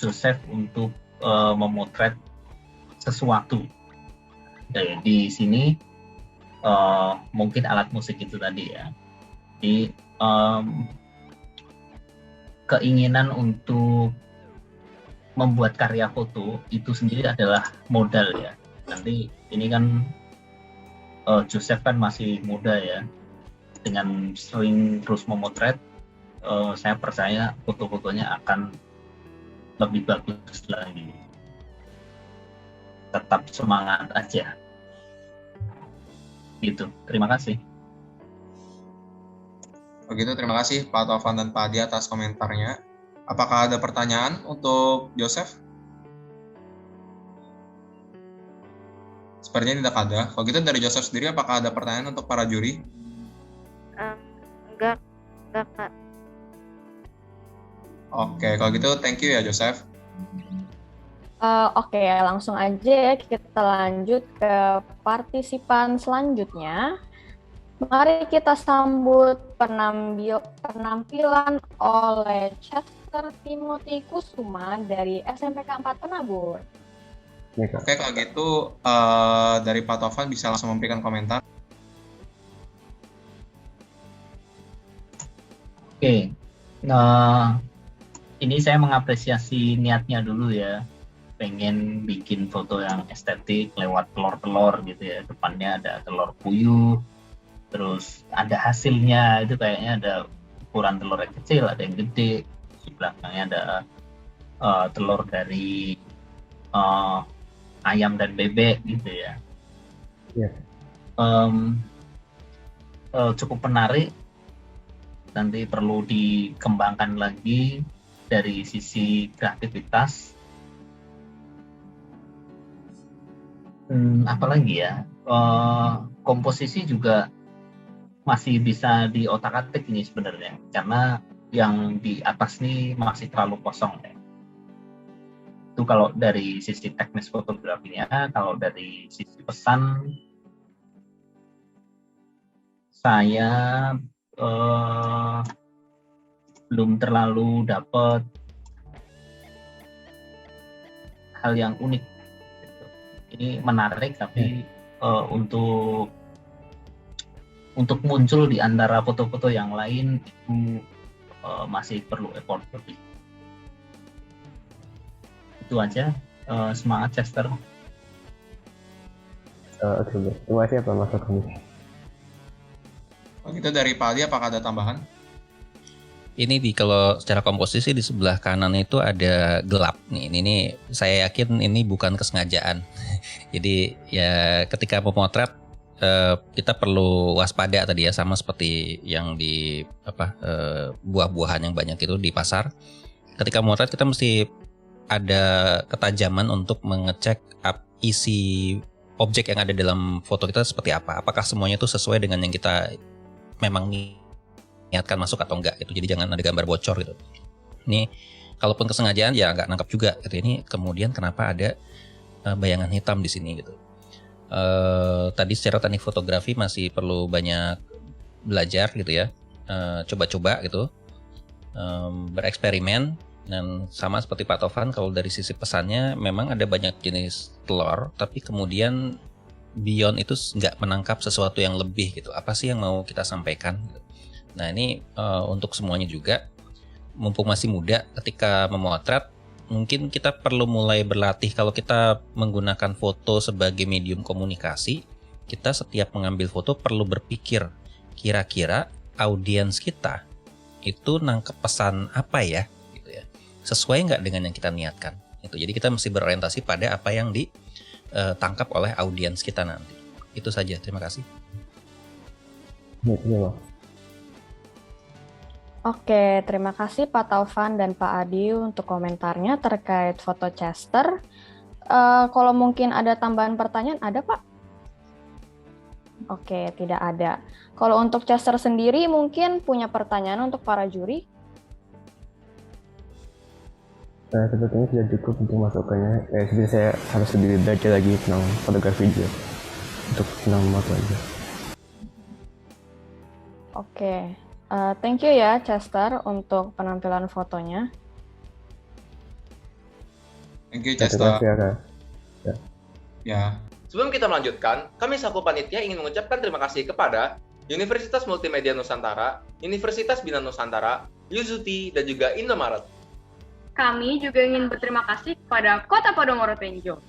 Joseph untuk memotret sesuatu. Di sini mungkin alat musik itu tadi ya. Jadi keinginan untuk membuat karya foto itu sendiri adalah modal ya. Nanti ini kan Joseph kan masih muda ya. Dengan sering terus memotret, saya percaya foto-fotonya akan lebih bagus lagi. Tetap semangat aja. Gitu. Terima kasih.
Begitu, terima kasih Pak Taufan dan Pak Adi atas komentarnya. Apakah ada pertanyaan untuk Joseph? Sepertinya tidak ada. Kalau gitu dari Joseph sendiri, apakah ada pertanyaan untuk para juri?
Enggak Kak.
Oke, kalau gitu thank you ya Joseph.
Oke, langsung aja ya kita lanjut ke partisipan selanjutnya. Mari kita sambut penampilan oleh Chester Timothy Kusuma dari SMPK 4 Penabur.
Oke, kalau gitu dari Pak Taufan bisa langsung memberikan komentar.
Oke, nah ini saya mengapresiasi niatnya dulu ya. Pengen bikin foto yang estetik lewat telur-telur gitu ya. Depannya ada telur puyuh, terus ada hasilnya, itu kayaknya ada ukuran telur yang kecil, ada yang gede. Di belakangnya ada telur dari ayam dan bebek gitu ya. Cukup menarik. Nanti perlu dikembangkan lagi dari sisi kreativitas. Apalagi ya, komposisi juga masih bisa diotak-atik ini sebenarnya, karena yang di atas ini masih terlalu kosong ya. Itu kalau dari sisi teknis fotografinya. Kalau dari sisi pesan, saya belum terlalu dapat hal yang unik. Ini menarik, tapi untuk muncul di antara foto-foto yang lain itu masih perlu effort lebih. Itu aja. Semangat Chester.
Oke, terima kasih Pak Mas Agus.
Begitu dari Pak Adi, apakah ada tambahan?
Ini kalau secara komposisi di sebelah kanan itu ada gelap nih. Ini saya yakin ini bukan kesengajaan. Jadi ya ketika memotret kita perlu waspada tadi ya, sama seperti yang di buah-buahan yang banyak itu di pasar. Ketika memotret kita mesti ada ketajaman untuk mengecek isi objek yang ada dalam foto kita seperti apa. Apakah semuanya itu sesuai dengan yang kita memang niatkan masuk atau enggak gitu. Jadi jangan ada gambar bocor gitu. Ini kalaupun kesengajaan ya nggak nangkap juga gitu. Ini kemudian kenapa ada bayangan hitam di sini gitu. Tadi secara teknik fotografi masih perlu banyak belajar gitu ya. Coba-coba gitu. Bereksperimen. Dan sama seperti Pak Taufan, kalau dari sisi pesannya memang ada banyak jenis telur, tapi kemudian beyond itu nggak menangkap sesuatu yang lebih gitu. Apa sih yang mau kita sampaikan gitu. Nah ini untuk semuanya juga, mumpung masih muda, ketika memotret mungkin kita perlu mulai berlatih. Kalau kita menggunakan foto sebagai medium komunikasi, kita setiap mengambil foto perlu berpikir kira-kira audiens kita itu nangkep pesan apa ya, gitu ya, sesuai nggak dengan yang kita niatkan. Itu jadi kita mesti berorientasi pada apa yang ditangkap oleh audiens kita nanti. Itu saja. Terima kasih.
Oke, terima kasih Pak Taufan dan Pak Adi untuk komentarnya terkait foto Chester. Kalau mungkin ada tambahan pertanyaan, ada Pak? Oke, tidak ada. Kalau untuk Chester sendiri mungkin punya pertanyaan untuk para juri?
Sepertinya sudah cukup untuk masukannya. Seperti saya harus lebih belajar lagi tentang fotografi juga untuk tentang moto aja.
Oke, thank you ya Chester untuk penampilan fotonya.
Thank you, Chester.
Terima kasih, Kak.
Ya.
Sebelum kita melanjutkan, kami selaku panitia ingin mengucapkan terima kasih kepada Universitas Multimedia Nusantara, Universitas Bina Nusantara, Uzuti, dan juga Indomaret.
Kami juga ingin berterima kasih kepada Kota Podomoro Tenjo.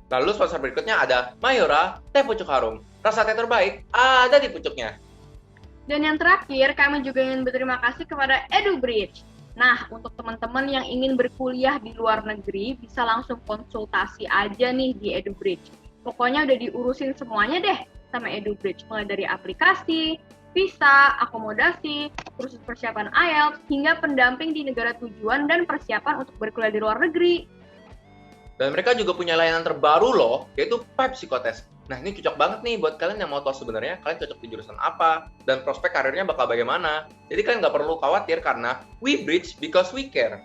Lalu sponsor berikutnya ada Mayora, teh pucuk harum. Rasa teh terbaik ada di pucuknya.
Dan yang terakhir, kami juga ingin berterima kasih kepada EduBridge. Nah, untuk teman-teman yang ingin berkuliah di luar negeri, bisa langsung konsultasi aja nih di EduBridge. Pokoknya udah diurusin semuanya deh sama EduBridge, mulai dari aplikasi, visa, akomodasi, kursus persiapan IELTS, hingga pendamping di negara tujuan dan persiapan untuk berkuliah di luar negeri.
Dan mereka juga punya layanan terbaru loh, yaitu Pipe Psikotest. Nah, ini cocok banget nih buat kalian yang mau tahu sebenarnya kalian cocok di jurusan apa, dan prospek karirnya bakal bagaimana. Jadi kalian nggak perlu khawatir karena we bridge because we care.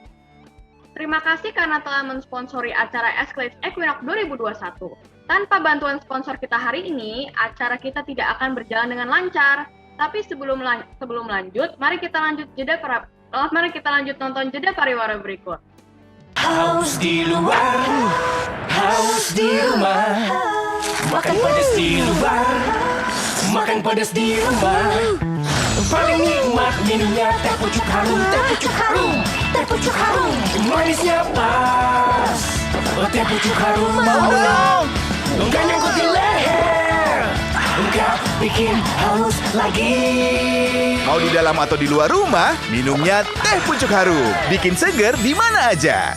Terima kasih karena telah mensponsori acara Escalate Equinox 2021. Tanpa bantuan sponsor kita hari ini, acara kita tidak akan berjalan dengan lancar. Tapi sebelum lanjut, mari kita lanjut nonton jeda pariwara berikut.
Haus di luar, haus di rumah, makan pedas di luar, makan pedas di rumah. Paling nikmat minumnya teh pucuk harum, teh pucuk harum, teh pucuk harum. Manisnya pas, teh pucuk harum mau enggak nyangkut di leher, enggak bikin haus lagi.
Mau di dalam atau di luar rumah, minumnya teh pucuk harum. Bikin seger di mana aja.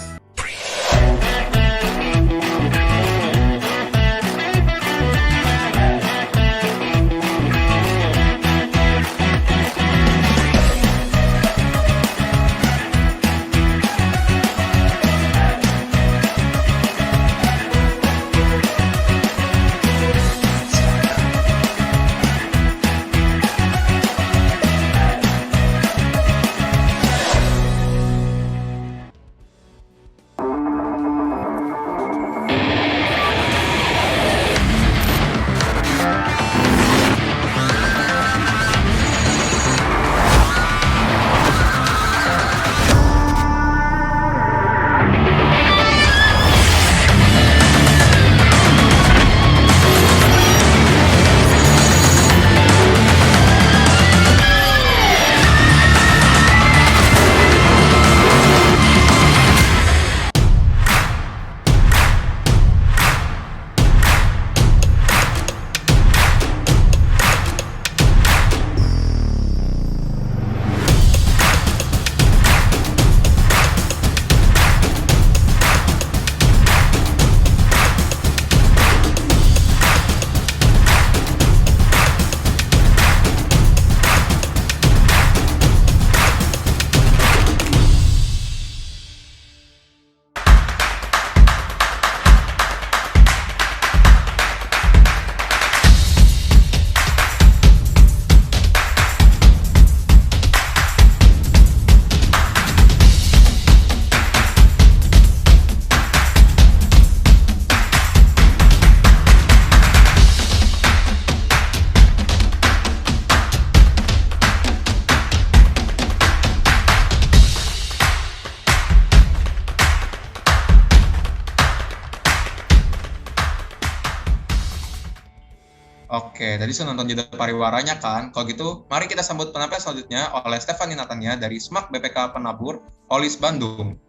Oke, tadi sudah nonton jeda pariwaranya kan? Kalau gitu, mari kita sambut penampilan selanjutnya oleh Stefani Natania dari SMAK BPK Penabur, Olis Bandung.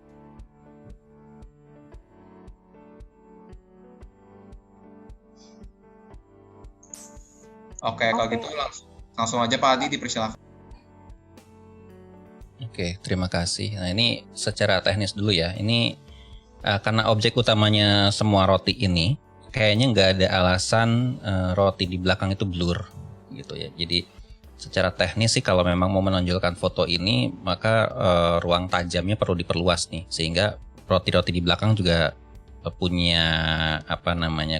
Oke, kalau gitu langsung aja Pak Adi dipersilakan.
Oke, terima kasih. Nah, ini secara teknis dulu ya. Ini karena objek utamanya semua roti ini, kayaknya nggak ada alasan roti di belakang itu blur gitu ya. Jadi secara teknis sih kalau memang mau menonjolkan foto ini, maka ruang tajamnya perlu diperluas nih, sehingga roti-roti di belakang juga punya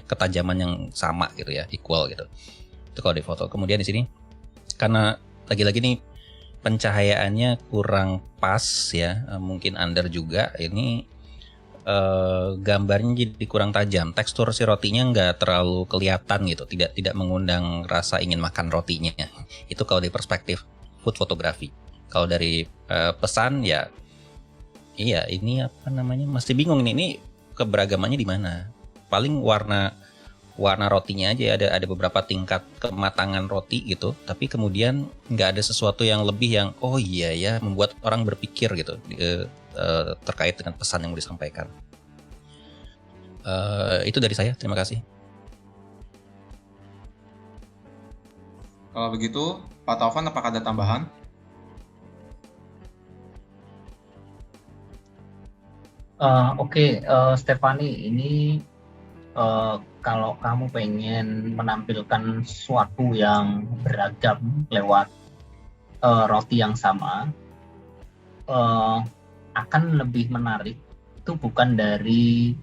ketajaman yang sama gitu ya, equal gitu. Itu kalau di foto. Kemudian di sini karena lagi-lagi nih pencahayaannya kurang pas ya, mungkin under juga. Ini gambarnya jadi kurang tajam, tekstur si rotinya nggak terlalu kelihatan gitu, tidak mengundang rasa ingin makan rotinya. Itu kalau dari perspektif food fotografi. Kalau dari pesan ya, iya ini apa namanya, masih bingung ini keberagamannya di mana. Paling warna rotinya aja ada beberapa tingkat kematangan roti gitu, tapi kemudian nggak ada sesuatu yang lebih yang oh iya ya membuat orang berpikir gitu terkait dengan pesan yang mau disampaikan. Itu dari saya, terima kasih.
Kalau begitu, Pak Taufan apakah ada tambahan?
Oke, Stefani, ini kalau kamu pengen menampilkan sesuatu yang beragam lewat roti yang sama, akan lebih menarik itu bukan dari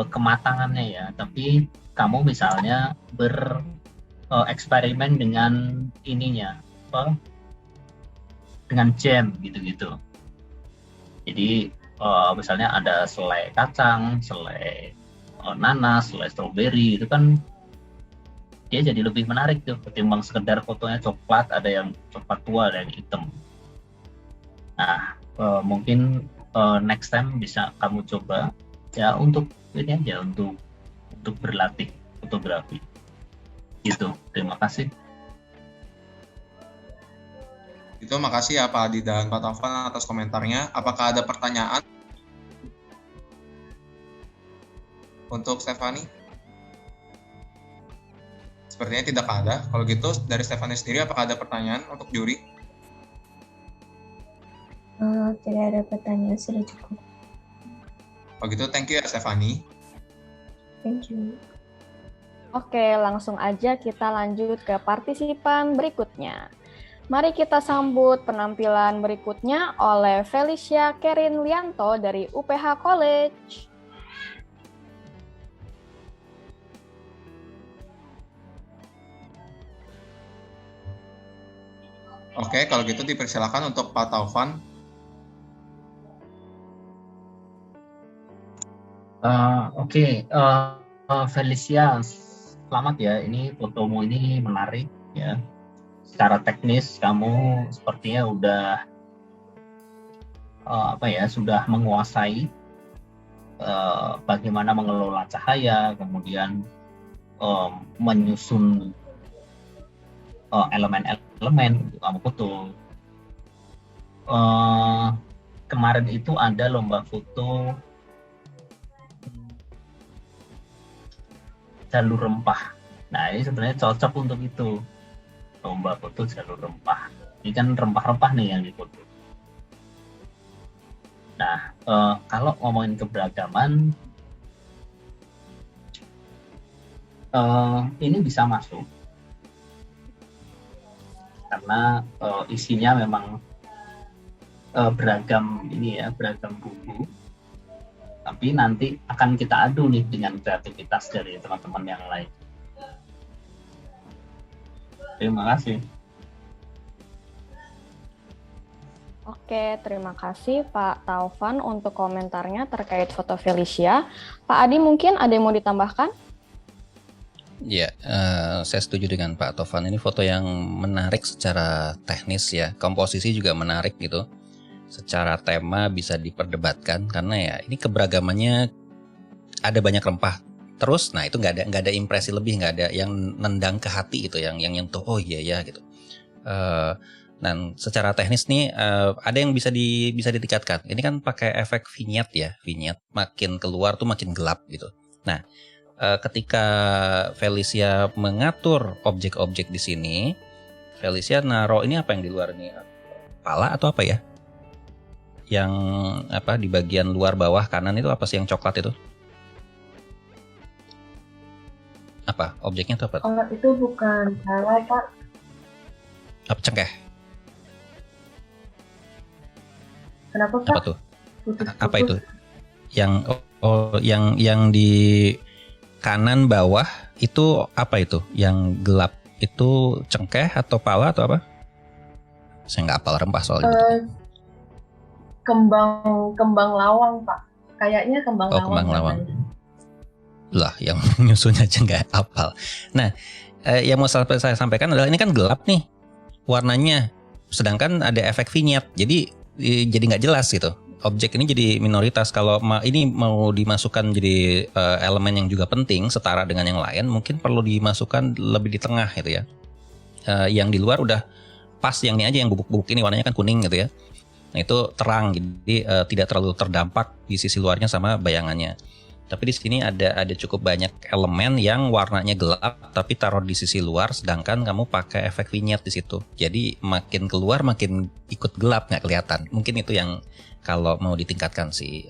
kematangannya ya, tapi kamu misalnya bereksperimen dengan ininya, dengan jam gitu-gitu. Jadi misalnya ada selai kacang, selai nanas, selai stroberi, itu kan dia jadi lebih menarik tuh ketimbang sekedar fotonya coklat, ada yang coklat tua, ada yang hitam. Nah, mungkin next time bisa kamu coba ya untuk ini aja, untuk berlatih fotografi. Gitu. Terima kasih.
Itu makasih ya Pak Adi dan Pak Taufan atas komentarnya. Apakah ada pertanyaan untuk Stefani? Sepertinya tidak ada. Kalau gitu dari Stefani sendiri apakah ada pertanyaan untuk juri?
Tidak ada pertanyaan, sudah cukup.
Kalau gitu thank you ya Stefani.
Thank you.
Oke, langsung aja kita lanjut ke partisipan berikutnya. Mari kita sambut penampilan berikutnya oleh Felicia Kerin Lianto dari UPH College.
Oke, kalau gitu dipersilakan untuk Pak Taufan.
Felicia, selamat ya. Ini fotomu ini menarik ya. Secara teknis kamu sepertinya udah sudah menguasai bagaimana mengelola cahaya, kemudian menyusun elemen-elemen untuk kamu foto. Kemarin itu ada lomba foto jalur rempah. Nah, ini sebenarnya cocok untuk itu. Lomba foto jalur rempah. Ini kan rempah-rempah nih yang difoto. Nah, kalau ngomongin keberagaman, ini bisa masuk. Karena isinya memang beragam ini ya, beragam buku. Tapi nanti akan kita adu nih dengan kreativitas dari teman-teman yang lain. Terima kasih.
Oke, terima kasih Pak Taufan untuk komentarnya terkait foto Felicia. Pak Adi mungkin ada yang mau ditambahkan?
Ya, saya setuju dengan Pak Taufan. Ini foto yang menarik secara teknis ya. Komposisi juga menarik gitu. Secara tema bisa diperdebatkan karena ya ini keberagamannya ada banyak rempah. Terus, nah itu nggak ada impresi lebih, nggak ada yang nendang ke hati gitu, yang nyentuh oh iya ya gitu. Dan secara teknis nih ada yang bisa ditingkatkan. Ini kan pakai efek vignette ya, vignette makin keluar tuh makin gelap gitu. Nah, ketika Felicia mengatur objek-objek di sini, Felicia naruh ini apa yang di luar ini? Pala atau apa ya? Yang apa di bagian luar bawah kanan itu apa sih yang coklat itu? Apa? Objeknya itu apa?
Oh, itu bukan pala, Pak.
Apa cengkeh?
Kenapa, Pak?
Apa tuh? Apa itu? Yang di kanan bawah itu apa itu? Yang gelap itu cengkeh atau pala atau apa? Saya nggak hafal rempah soalnya.
Kembang lawang, Pak. Kayaknya kembang lawang.
Kembang lawang. Lah, yang nyusunnya aja nggak hafal. Nah, yang mau saya sampaikan adalah ini kan gelap nih warnanya, sedangkan ada efek vignette, jadi nggak jelas gitu. Objek ini jadi minoritas. Kalau ini mau dimasukkan jadi elemen yang juga penting setara dengan yang lain, mungkin perlu dimasukkan lebih di tengah gitu ya. Yang di luar udah pas, yang ini aja, yang bubuk-bubuk ini warnanya kan kuning gitu ya. Nah itu terang, jadi tidak terlalu terdampak di sisi luarnya sama bayangannya. Tapi di sini ada cukup banyak elemen yang warnanya gelap tapi taruh di sisi luar, sedangkan kamu pakai efek vignette di situ. Jadi makin keluar makin ikut gelap, nggak kelihatan. Mungkin itu yang kalau mau ditingkatkan sih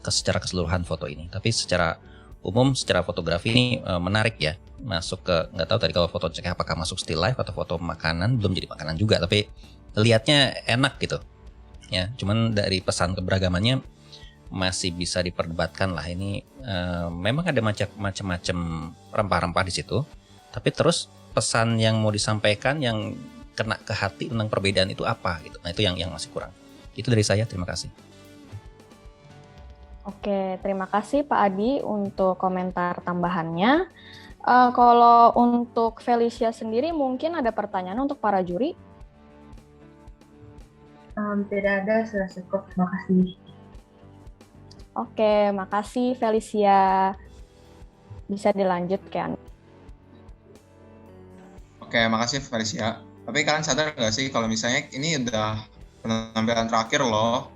secara keseluruhan foto ini. Tapi secara umum, secara fotografi ini menarik ya. Masuk ke, nggak tahu tadi kalau foto cek apakah masuk still life atau foto makanan, belum jadi makanan juga. Tapi lihatnya enak gitu. Ya, cuman dari pesan keberagamannya masih bisa diperdebatkan lah. Ini memang ada macam-macam rempah-rempah di situ, tapi terus pesan yang mau disampaikan yang kena ke hati tentang perbedaan itu apa gitu. Nah itu yang masih kurang. Itu dari saya, terima kasih.
Oke, terima kasih Pak Adi untuk komentar tambahannya. Kalau untuk Felicia sendiri mungkin ada pertanyaan untuk para juri?
Tidak ada, sudah cukup. Terima kasih.
Oke, makasih Felicia. Bisa dilanjutkan.
Oke, makasih Felicia. Tapi kalian sadar nggak sih kalau misalnya ini udah penampilan terakhir loh.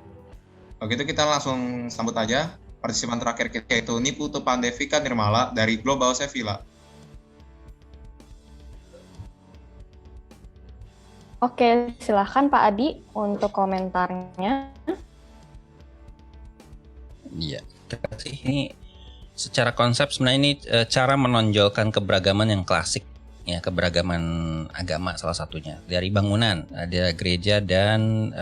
Kalau gitu kita langsung sambut aja partisipan terakhir kita, yaitu Niputu Pandevika Nirmala dari Global Sevilla.
Oke, silahkan Pak Adi untuk komentarnya.
Iya, terima kasih. Ini secara konsep sebenarnya ini cara menonjolkan keberagaman yang klasik, ya, keberagaman agama salah satunya. Dari bangunan ada gereja dan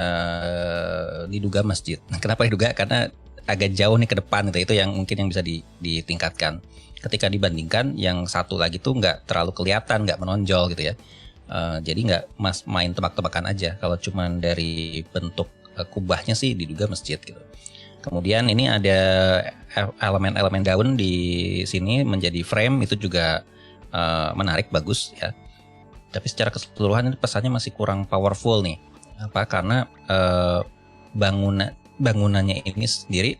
diduga masjid. Nah, kenapa diduga? Karena agak jauh nih ke depan gitu. Itu yang mungkin yang bisa ditingkatkan. Ketika dibandingkan yang satu lagi tuh nggak terlalu kelihatan, nggak menonjol gitu ya. Jadi nggak main tebak-tebakan aja. Kalau cuman dari bentuk kubahnya sih diduga masjid gitu. Kemudian ini ada elemen-elemen daun di sini menjadi frame, itu juga menarik, bagus ya. Tapi secara keseluruhan ini pesannya masih kurang powerful nih. Apa? Karena bangunannya ini sendiri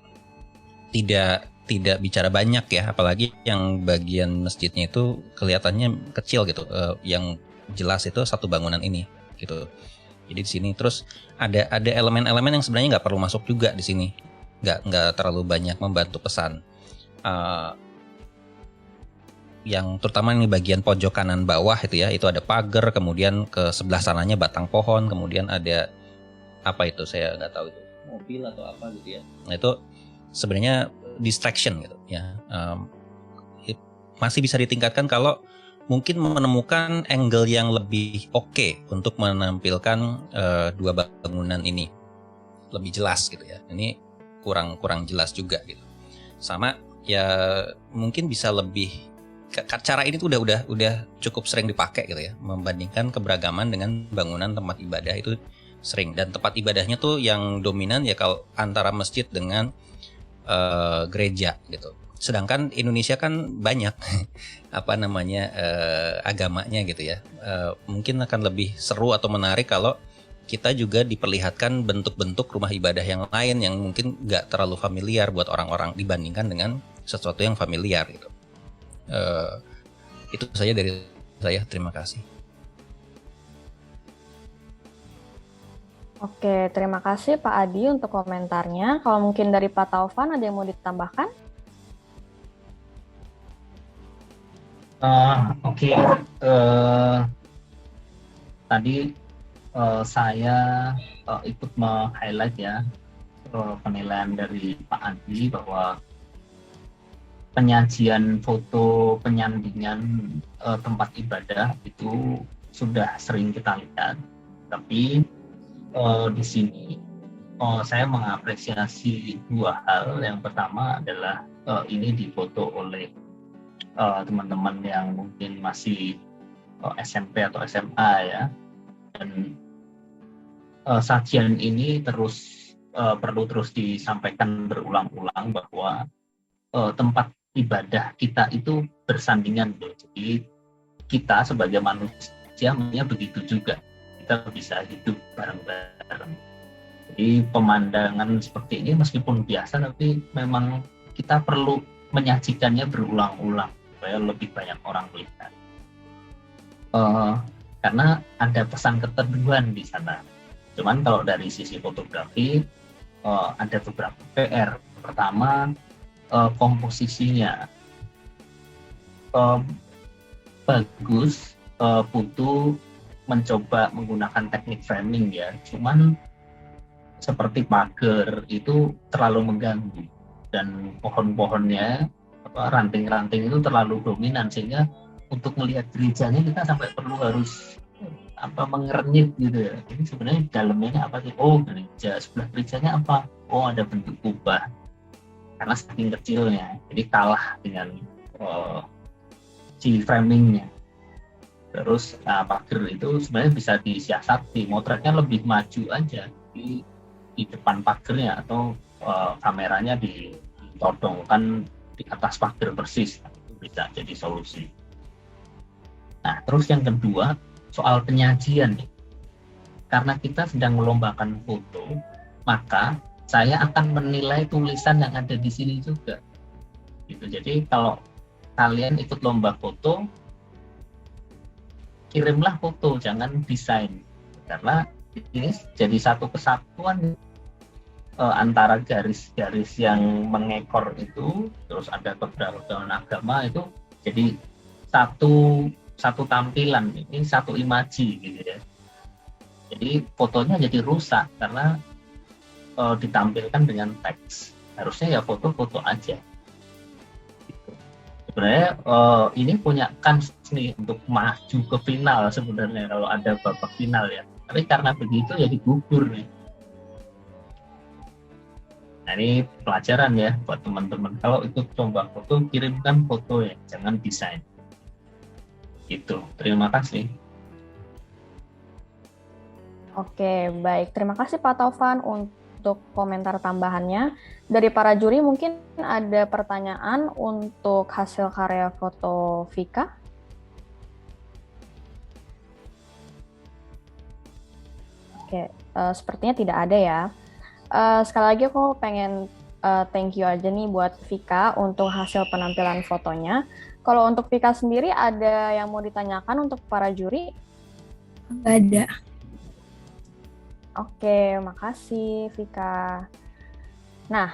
tidak bicara banyak ya, apalagi yang bagian masjidnya itu kelihatannya kecil gitu. Yang jelas itu satu bangunan ini gitu. Jadi di sini terus ada elemen-elemen yang sebenarnya nggak perlu masuk juga di sini. Nggak terlalu banyak membantu pesan. Yang terutama ini bagian pojok kanan bawah itu ya, itu ada pagar, kemudian ke sebelah sananya batang pohon, kemudian ada apa itu, saya nggak tahu itu mobil atau apa gitu ya. Nah itu sebenarnya distraction gitu ya. Masih bisa ditingkatkan kalau mungkin menemukan angle yang lebih oke untuk menampilkan dua bangunan ini lebih jelas gitu ya. Ini kurang jelas juga gitu. Sama ya mungkin bisa lebih, cara ini tuh udah cukup sering dipakai gitu ya, membandingkan keberagaman dengan bangunan tempat ibadah itu sering, dan tempat ibadahnya tuh yang dominan ya kalau antara masjid dengan gereja gitu. Sedangkan Indonesia kan banyak agamanya gitu ya. Mungkin akan lebih seru atau menarik kalau kita juga diperlihatkan bentuk-bentuk rumah ibadah yang lain yang mungkin nggak terlalu familiar buat orang-orang dibandingkan dengan sesuatu yang familiar gitu. Itu saja dari saya. Terima kasih.
Oke, terima kasih Pak Adi untuk komentarnya. Kalau mungkin dari Pak Taufan ada yang mau ditambahkan?
Oke. Tadi saya ikut meng-highlight ya penilaian dari Pak Adi bahwa penyajian foto penyandingan tempat ibadah itu sudah sering kita lihat, tapi di sini saya mengapresiasi dua hal. Yang pertama adalah ini difoto oleh teman-teman yang mungkin masih SMP atau SMA ya. Dan sajian ini perlu terus disampaikan berulang-ulang bahwa tempat ibadah kita itu bersandingan. Jadi kita sebagai manusia maunya begitu juga. Kita bisa hidup bareng-bareng. Jadi pemandangan seperti ini meskipun biasa, tapi memang kita perlu menyajikannya berulang-ulang supaya lebih banyak orang melihat. Karena ada pesan keteduhan di sana. Cuman kalau dari sisi fotografi ada beberapa PR. Pertama, komposisinya bagus. Putu mencoba menggunakan teknik framing ya. Cuman seperti pagar itu terlalu mengganggu, dan pohon-pohonnya ranting-ranting itu terlalu dominan sehingga untuk melihat gerejanya kita sampai perlu harus mengernyit gitu ya. Ini sebenarnya dalamnya apa sih? Oh, gereja. Sebelah gerejanya apa? Oh, ada bentuk kubah. Karena saking kecilnya, jadi kalah dengan si framingnya. Terus pagar itu sebenarnya bisa disiasati, motretnya lebih maju aja di depan pagernya, atau kameranya ditodongkan di atas pagar persis. Itu bisa jadi solusi. Nah, terus yang kedua soal penyajian nih. Karena kita sedang melombakan foto, maka saya akan menilai tulisan yang ada di sini juga. Gitu. Jadi kalau kalian ikut lomba foto, kirimlah foto, jangan desain. Karena ini jadi satu kesatuan antara garis-garis yang mengekor itu, terus ada keberagaman agama itu, jadi satu tampilan, ini satu imaji gitu ya. Jadi fotonya jadi rusak karena ditampilkan dengan teks. Harusnya ya foto-foto aja. Gitu. Sebenarnya ini punya kans nih untuk maju ke final sebenarnya kalau ada babak final ya. Tapi karena begitu ya digugur nih. Nah, ini pelajaran ya buat teman-teman. Kalau ikut lomba foto, kirimkan foto ya, jangan desain. Gitu. Terima kasih.
Oke, baik. Terima kasih Pak Taufan untuk komentar tambahannya. Dari para juri mungkin ada pertanyaan untuk hasil karya foto Vika? Oke, sepertinya tidak ada ya. Sekali lagi aku pengen thank you aja nih buat Vika untuk hasil penampilan fotonya. Kalau untuk Vika sendiri ada yang mau ditanyakan untuk para juri?
Nggak ada.
Oke, makasih Vika. Nah,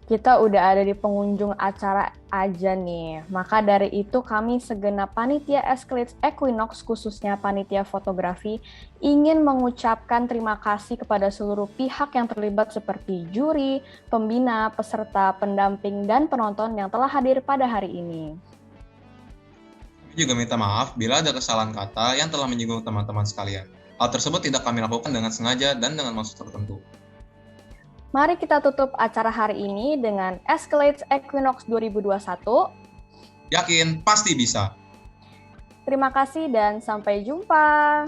kita udah ada di pengunjung acara aja nih. Maka dari itu kami segenap panitia Escalades Equinox, khususnya panitia fotografi, ingin mengucapkan terima kasih kepada seluruh pihak yang terlibat seperti juri, pembina, peserta, pendamping, dan penonton yang telah hadir pada hari ini.
Kami juga minta maaf bila ada kesalahan kata yang telah menyinggung teman-teman sekalian. Hal tersebut tidak kami lakukan dengan sengaja dan dengan maksud tertentu.
Mari kita tutup acara hari ini dengan Escalades Equinox 2021.
Yakin, pasti bisa.
Terima kasih dan sampai jumpa.